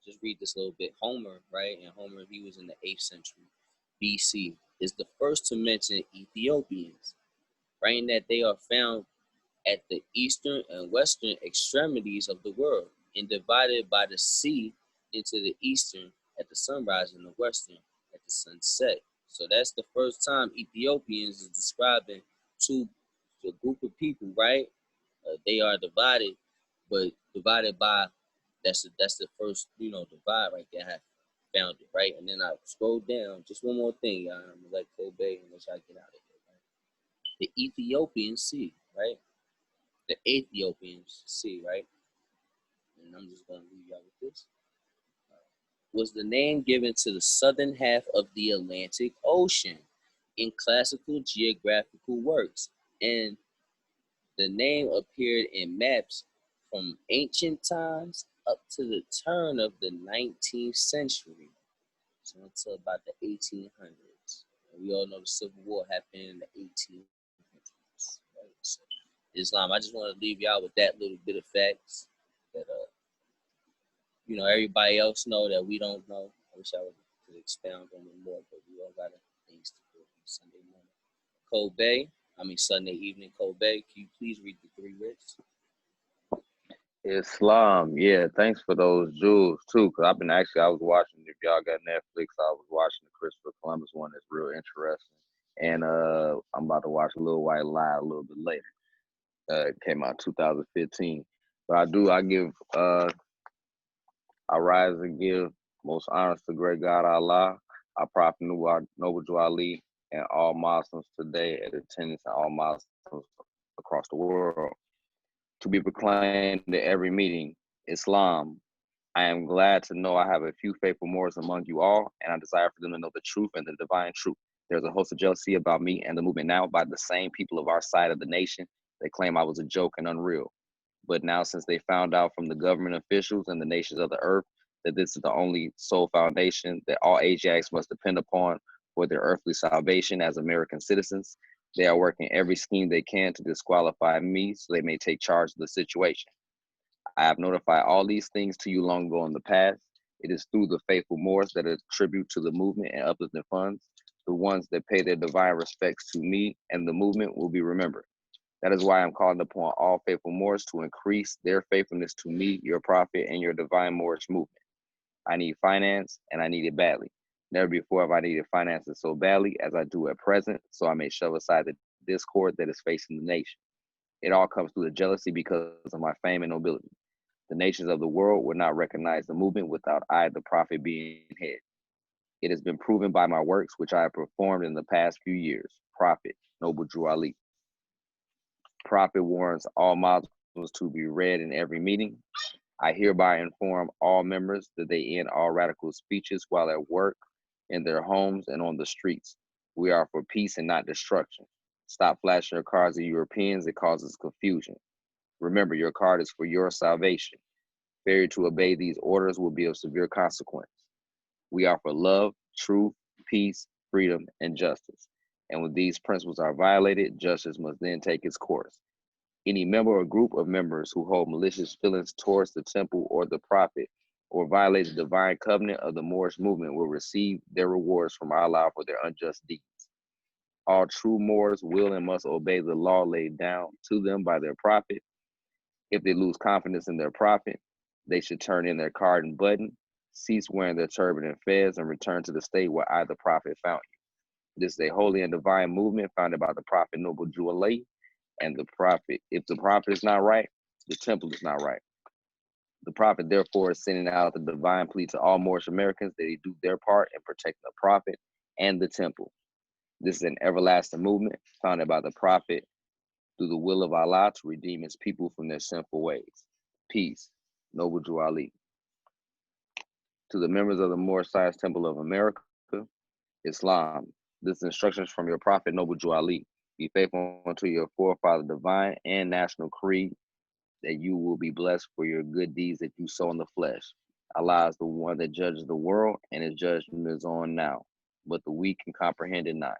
Just read this little bit. Homer, right? And Homer, he was in the 8th century BC, is the first to mention Ethiopians, right? And that they are found at the eastern and western extremities of the world, and divided by the sea into the eastern at the sunrise and the western at the sunset. So that's the first time Ethiopians is describing to a group of people, right? They are divided, but divided by, that's the first, divide right there. I have found it, right? And then I scroll down, just one more thing, y'all. I'm gonna let Kobe and let y'all get out of here, right? The Ethiopian Sea, right? The Ethiopian Sea, right? And I'm just gonna leave y'all with this. Was the name given to the southern half of the Atlantic Ocean in classical geographical works, and The name appeared in maps from ancient times up to the turn of the 19th century, so until about the 1800s. And we all know the Civil War happened in the 1800s. Right? So Islam. I just want to leave y'all with that little bit of facts that everybody else know that we don't know. I wish I could expound on it more, but we all got things to do on Sunday morning. Sunday evening. Kobe, can you please read the three words? Islam, yeah, thanks for those jewels too. Cause I was watching. If y'all got Netflix, I was watching the Christopher Columbus one. That's real interesting. And I'm about to watch Little White Lie a little bit later. It came out 2015. But I rise and give most honors to great God Allah, our Prophet Noble Ali, and all Muslims today at attendance and all Muslims across the world. To be proclaimed at every meeting, Islam. I am glad to know I have a few faithful Moors among you all, and I desire for them to know the truth and the divine truth. There's a host of jealousy about me and the movement now by the same people of our side of the nation. They claim I was a joke and unreal. But now, since they found out from the government officials and the nations of the earth that this is the only sole foundation that all Asiatics must depend upon for their earthly salvation as American citizens, they are working every scheme they can to disqualify me so they may take charge of the situation. I have notified all these things to you long ago in the past. It is through the faithful Moors that attribute to the movement and uplifting funds. The ones that pay their divine respects to me and the movement will be remembered. That is why I'm calling upon all faithful Moors to increase their faithfulness to me, your prophet, and your divine Moorish movement. I need finance, and I need it badly. Never before have I needed finances so badly as I do at present, so I may shove aside the discord that is facing the nation. It all comes through the jealousy because of my fame and nobility. The nations of the world would not recognize the movement without I, the prophet, being head. It has been proven by my works, which I have performed in the past few years. Prophet, Noble Drew Ali. Prophet warns all Muslims to be read in every meeting. I hereby inform all members that they end all radical speeches while at work, in their homes, and on the streets. We are for peace and not destruction. Stop flashing your cards at Europeans. It causes confusion. Remember, your card is for your salvation. Failure to obey these orders will be of severe consequence. We are for love, truth, peace, freedom, and justice. And when these principles are violated, justice must then take its course. Any member or group of members who hold malicious feelings towards the temple or the prophet or violate the divine covenant of the Moorish movement will receive their rewards from Allah for their unjust deeds. All true Moors will and must obey the law laid down to them by their prophet. If they lose confidence in their prophet, they should turn in their card and button, cease wearing their turban and fez, and return to the state where I, the prophet, found you. This is a holy and divine movement founded by the prophet Noble Drew Ali and the prophet. If the prophet is not right, the temple is not right. The prophet, therefore, is sending out the divine plea to all Moorish Americans that they do their part in protecting the prophet and the temple. This is an everlasting movement founded by the prophet through the will of Allah to redeem his people from their sinful ways. Peace, Noble Drew Ali. To the members of the Moorish Science Temple of America, Islam. This instruction is from your prophet, Noble Drew Ali. Be faithful unto your forefather divine and national creed, that you will be blessed for your good deeds that you sow in the flesh. Allah is the one that judges the world, and his judgment is on now, but the weak can comprehend it not.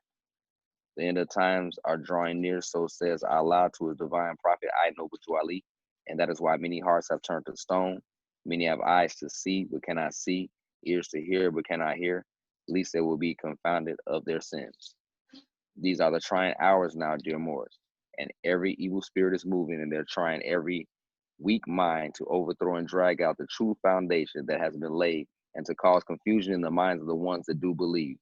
The end of times are drawing near, so says Allah to his divine prophet, I, Noble Drew Ali, and that is why many hearts have turned to stone. Many have eyes to see, but cannot see, ears to hear, but cannot hear, least they will be confounded of their sins. These are the trying hours now, dear Moors, and every evil spirit is moving, and they're trying every weak mind to overthrow and drag out the true foundation that has been laid, and to cause confusion in the minds of the ones that do believe.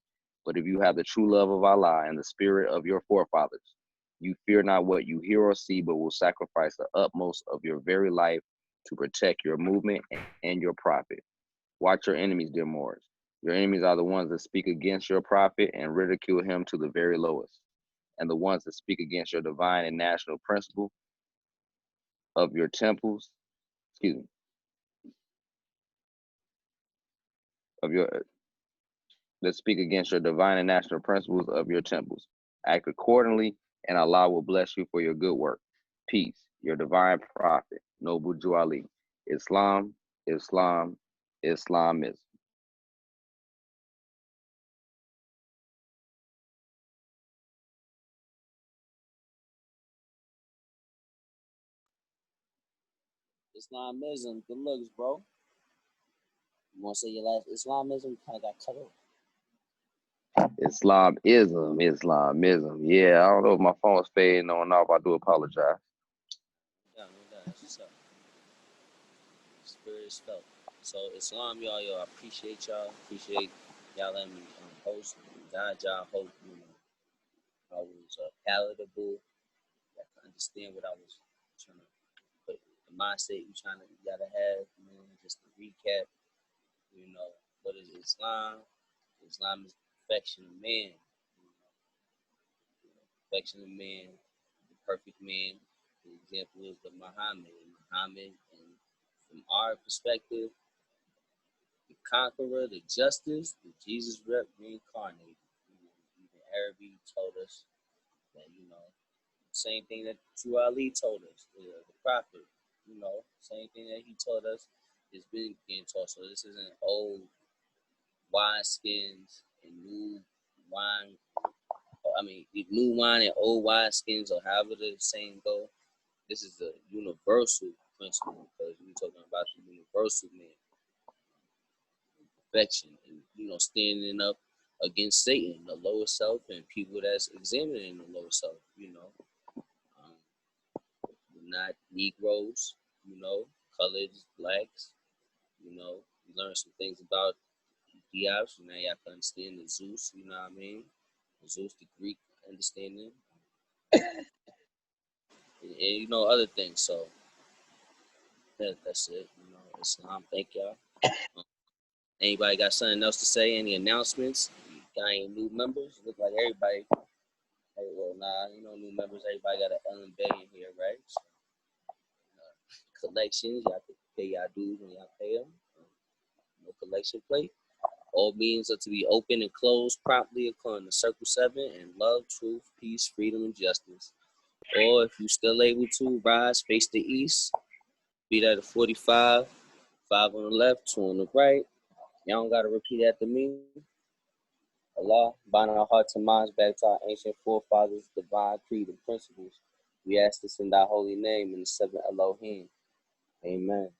But if you have the true love of Allah and the spirit of your forefathers, you fear not what you hear or see, but will sacrifice the utmost of your very life to protect your movement and your prophet. Watch your enemies, dear Moors. Your enemies are the ones that speak against your prophet and ridicule him to the very lowest, and the ones that speak against your divine and national principle of your temples, excuse me, of your that speak against your divine and national principles of your temples. Act accordingly, and Allah will bless you for your good work. Peace. Your divine prophet, Noble Jew Ali. Islam, Islam, Islamism. Islamism, good looks, bro. You want to say your last Islamism? Kind of got cut off. Islamism. Yeah, I don't know if my phone's fading on off. I do apologize. Yeah, no doubt. That's what's up. Spirit is felt. So Islam, y'all, yo, I appreciate y'all. Appreciate y'all letting me host. God, y'all hope I was palatable. I can understand what I was trying to put. The mindset you gotta have. Just to recap, what is Islam? Islam is the perfection of man. Perfection of man, the perfect man. The example is the Muhammad. Muhammad, and from our perspective, the conqueror, the justice, the Jesus reincarnated. Even Arabic told us that, same thing that True Ali told us, the prophet, same thing that he told us is being taught. So this isn't old wineskins and new wine. I mean, new wine and old wineskins, or however the saying go. This is the universal principle, because we're talking about the universal man, perfection, and standing up against Satan, the lower self, and people that's examining the lower self. We're not Negroes, colored blacks. We learned some things about Diab, so now you have to understand the Zeus. You know what I mean? The Zeus, the Greek understanding, and other things. So that's it. Islam. Thank y'all. Anybody got something else to say? Any announcements? You got any new members? Look like everybody. Hey, well, nah, new members. Everybody got an Ellen Bay in here, right? So, collections. Y'all have to pay y'all dues when y'all pay them. No collection plate. All meetings are to be open and closed promptly according to Circle 7 and love, truth, peace, freedom, and justice. Or if you still able to, rise, face the east. Be that at 45, 5 on the left, 2 on the right. Y'all don't got to repeat after me. Allah, bind our hearts and minds back to our ancient forefathers' divine creed and principles. We ask this in thy holy name in the 7th Elohim. Amen.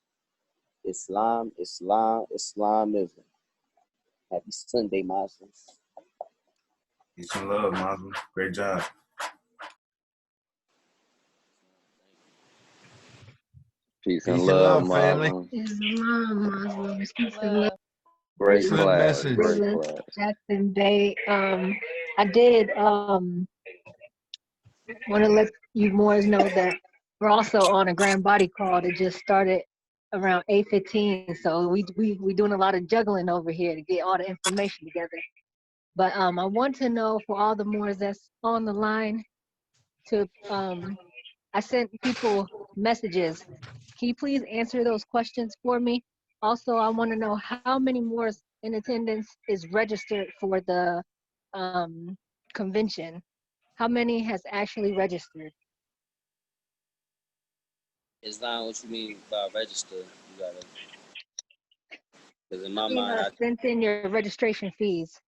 Islam, Islam, Islamism. Happy Sunday, Muslims. Peace and love, Muslim. Great job. Peace and Peace and love, love, family. Muslims. Islam, Muslims, peace and love. Great Excellent class. message. Great class. Jackson Day. I did want to let you Moors know that we're also on a grand body call that just started around 8:15. So we doing a lot of juggling over here to get all the information together. But I want to know, for all the Moors that's on the line, to I sent people messages. Can you please answer those questions for me? Also, I want to know how many Moors in attendance is registered for the convention. How many has actually registered? Islam, what you mean by register? You gotta, because in I my mean, mind, I sent in your registration fees.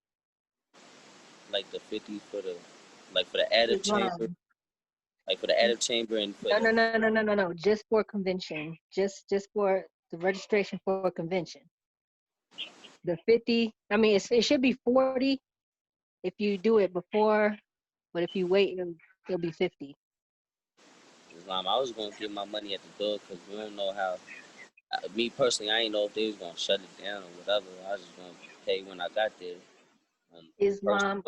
like the 50 for the additive chamber, Islam. like for the additive chamber and for the. No. Just for convention. Just for the registration for convention. The 50. I mean, it should be 40 if you do it before, but if you wait, it'll be 50. Islam, I was gonna get my money at the door because we don't know how. Me personally, I ain't know if they was gonna shut it down or whatever. I was just gonna pay when I got there. First, Islam,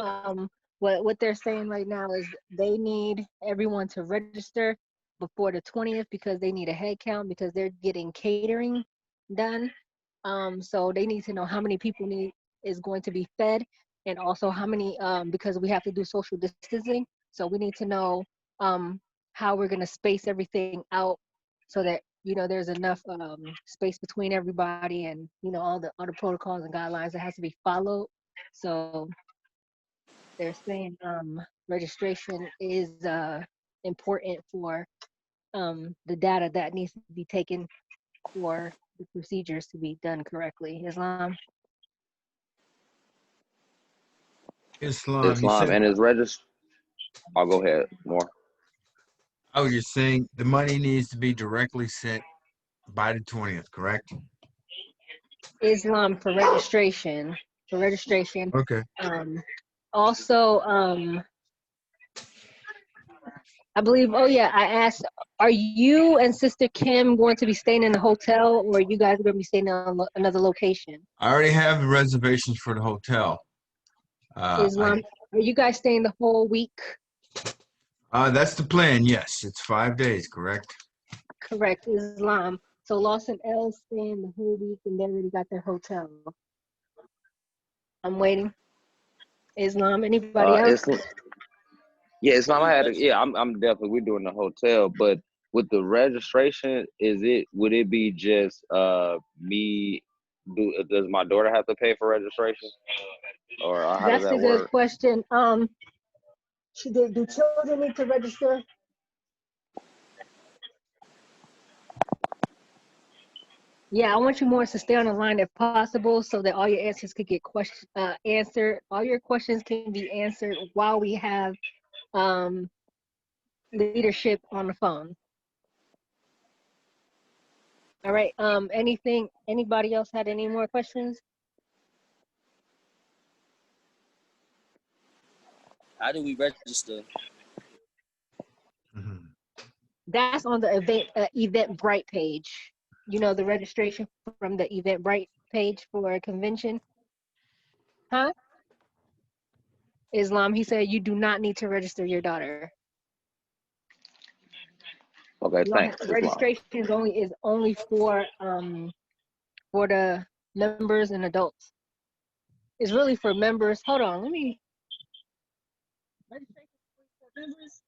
what they're saying right now is they need everyone to register before the 20th because they need a head count because they're getting catering done. So they need to know how many people is going to be fed, and also how many because we have to do social distancing. So we need to know how we're gonna space everything out so that there's enough space between everybody, and all the protocols and guidelines that has to be followed. So they're saying registration is important for the data that needs to be taken for the procedures to be done correctly. Islam. Islam, you Islam said, and his regist. I'll go ahead more. oh, you're saying the money needs to be directly sent by the 20th, correct? Islam for registration. For registration. Okay. Also, I believe, oh yeah, I asked, are you and Sister Kim going to be staying in a hotel, or are you guys going to be staying in another location? I already have the reservations for the hotel. Islam, are you guys staying the whole week? That's the plan, yes. It's 5 days, correct? Correct, Islam. So Lost and L staying the whole week, and they already got their hotel. I'm waiting. Islam, anybody else? Islam. Yeah, Islam. I'm definitely. We're doing the hotel, but with the registration, would it be just me? Does my daughter have to pay for registration, or how does That's a that good work? question. Do children need to register? Yeah, I want you more to stay on the line if possible, so that all your answers could get answered. All your questions can be answered while we have leadership on the phone. All right. Anybody else had any more questions? How do we register? Mm-hmm. That's on the Eventbrite page. You know, the registration from the Eventbrite page for a convention. Huh? Islam, he said you do not need to register your daughter. Okay, thanks, Islam. Registration is only for the members and adults. It's really for members. Hold on, let me. Registration for members.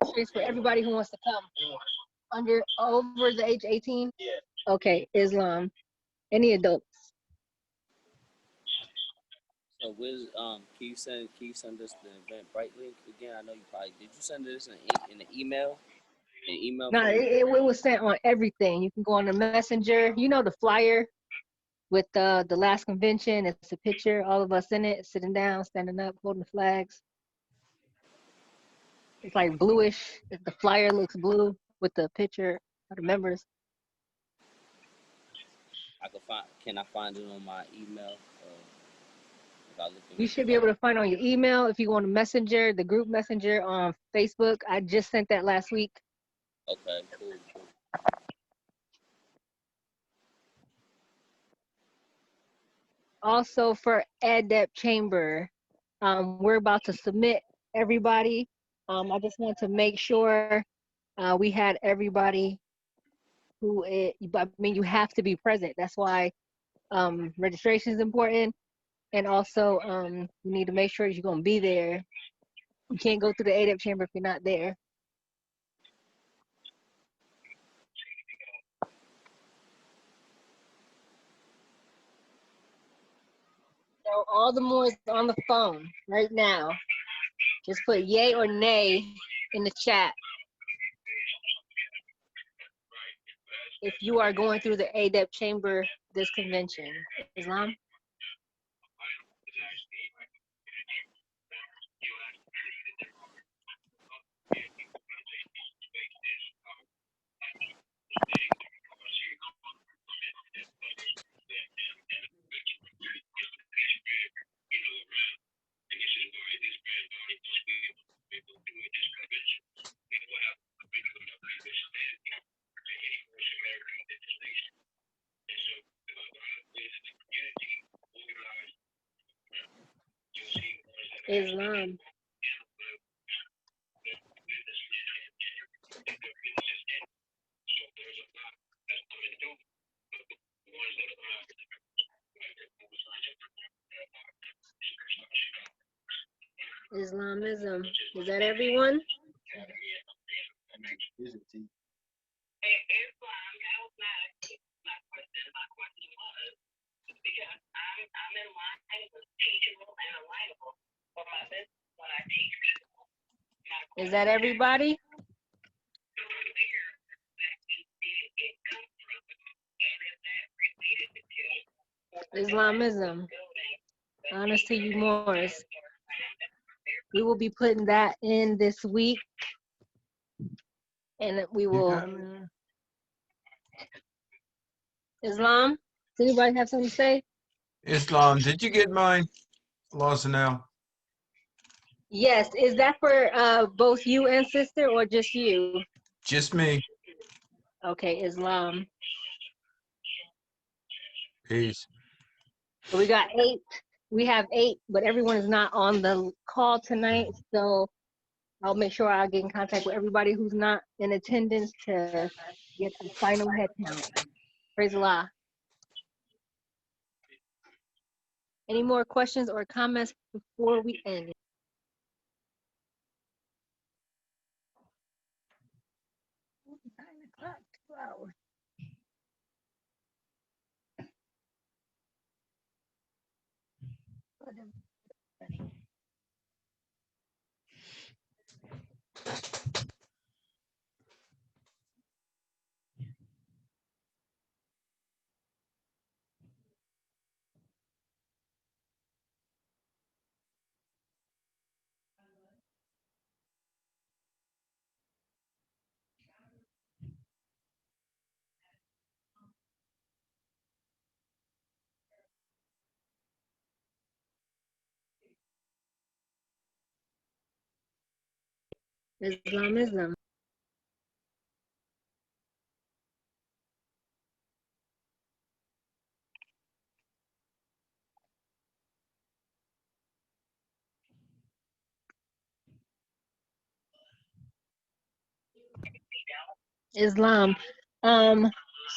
Registration for everybody who wants to come. Over the age 18. Okay, Islam. Any adults. So where's can you send us the Eventbrite link again? I know you probably did. You send this in an email? An email? No, it was sent on everything. You can go on the messenger. You know the flyer with the last convention. It's a picture, all of us in it, sitting down, standing up, holding the flags. It's like bluish. The flyer looks blue with the picture of the members. Can I find it on my email? You should be able to find on your email if you go on the messenger, the group messenger on Facebook. I just sent that last week. Okay, cool. Also for ADEP Chamber, we're about to submit everybody. I just want to make sure we had everybody I mean, you have to be present. That's why registration is important. And also, you need to make sure you're going to be there. You can't go through the ADEP Chamber if you're not there. So all the Moors on the phone right now, just put yay or nay in the chat if you are going through the ADEP Chamber this convention. Islam? Islam. Islamism. Is that everyone? Is that everybody? Islamism. Honest to you, Moors. We will be putting that in this week, and we will. Islam. Does anybody have something to say? Islam, did you get mine, Lawson L? Yes. Is that for both you and sister, or just you? Just me. Okay, Islam. Peace. So we got 8. We have 8, but everyone is not on the call tonight. So I'll make sure I get in contact with everybody who's not in attendance to get the final head count. Praise Allah. Any more questions or comments before we end? Islamism. Islam.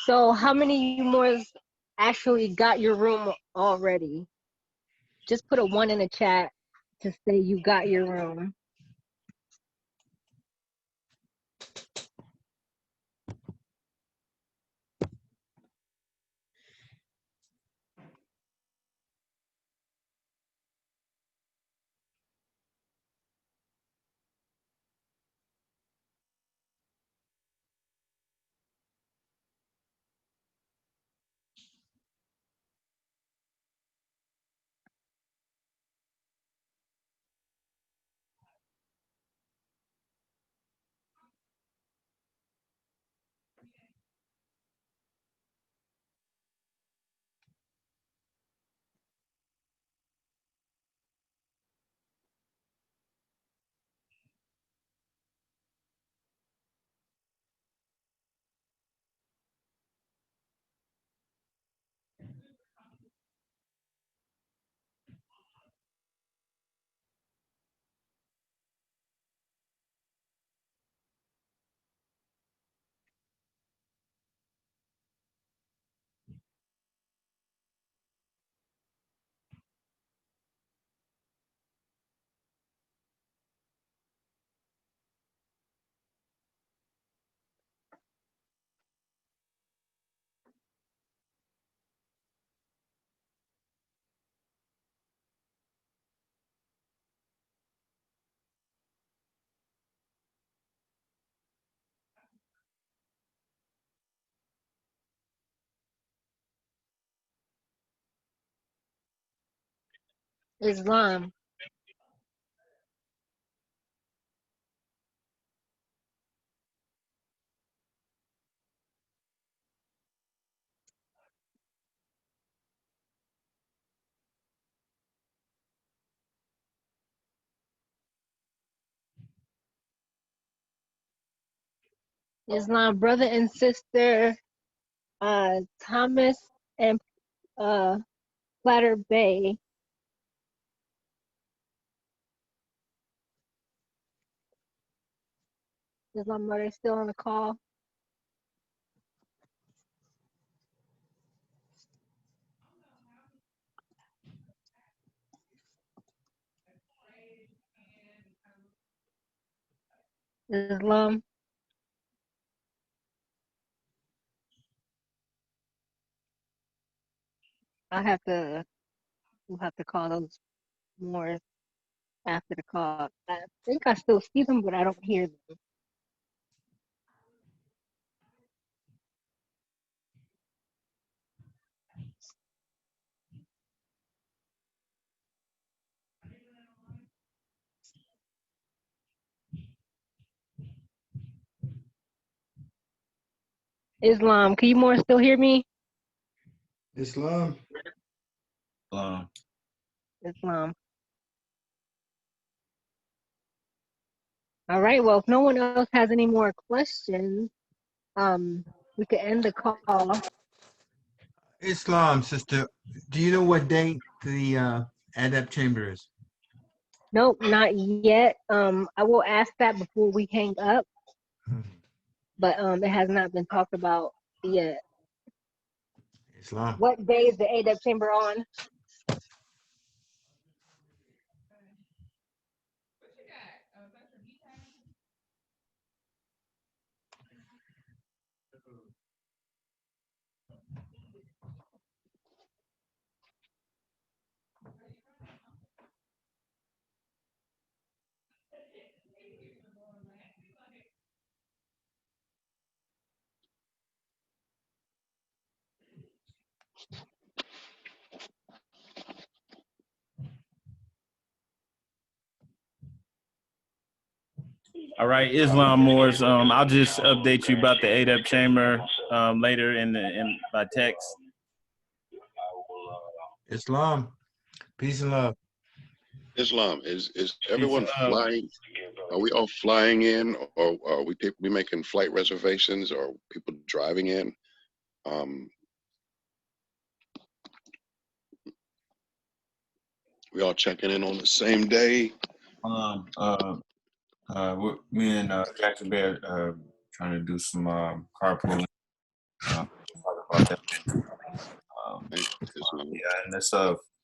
So how many more actually got your room already? Just put a 1 in the chat to say you got your room. Islam. Islam, brother and sister Thomas and Platter Bay. Islam, are they still on the call? Islam. We'll have to call those more after the call. I think I still see them, but I don't hear them. Islam. Can you more still hear me? Islam. Islam. All right. Well, if no one else has any more questions, we could end the call. Islam, sister. Do you know what date the adept chamber is? Nope, not yet. I will ask that before we hang up, but it has not been talked about yet. Islam. What day is the adept chamber on? All right, Islam Moors. I'll just update you about the ADEP chamber later in by text. Islam. Peace and love. Islam, is everyone flying? Are we all flying in, or are we making flight reservations, or people driving in? We all checking in on the same day. Me and Jackson Bear trying to do some carpooling. Talk about that. Yeah, and that's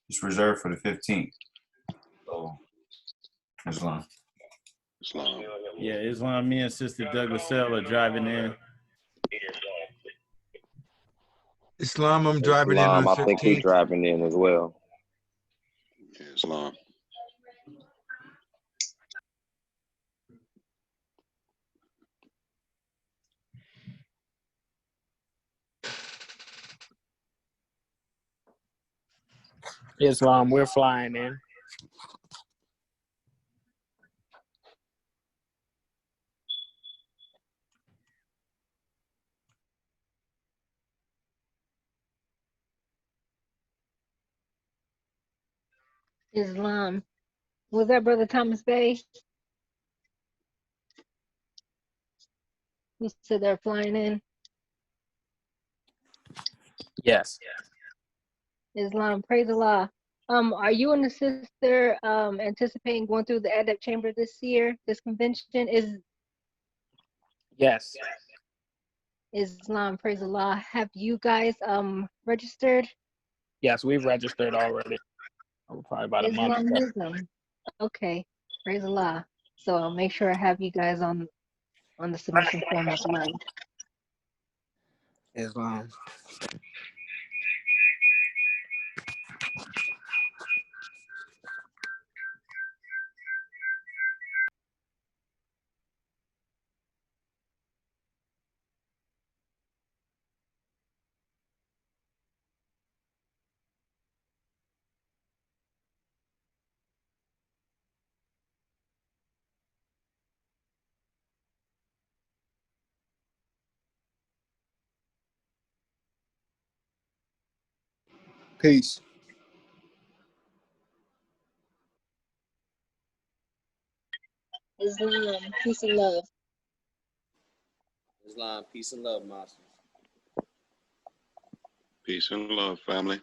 it's reserved for the 15th. So Islam. Yeah, Islam. Me and Sister Douglas Sell are driving in. Islam, I'm driving in on the 15th. I think we're driving in as well. Islam. Islam, we're flying in. Islam. Was that Brother Thomas Bay? You said they're flying in? Yes. Islam, praise Allah. Are you and the sister anticipating going through the adept chamber this year? This convention is. Yes. Islam, praise Allah. Have you guys registered? Yes, we've registered already. Probably about a month ago. Islamism. Okay, praise Allah. So I'll make sure I have you guys on the submission form as well. Islam. Peace. Islam, peace and love. Islam, peace and love, Muslims. Peace and love, family.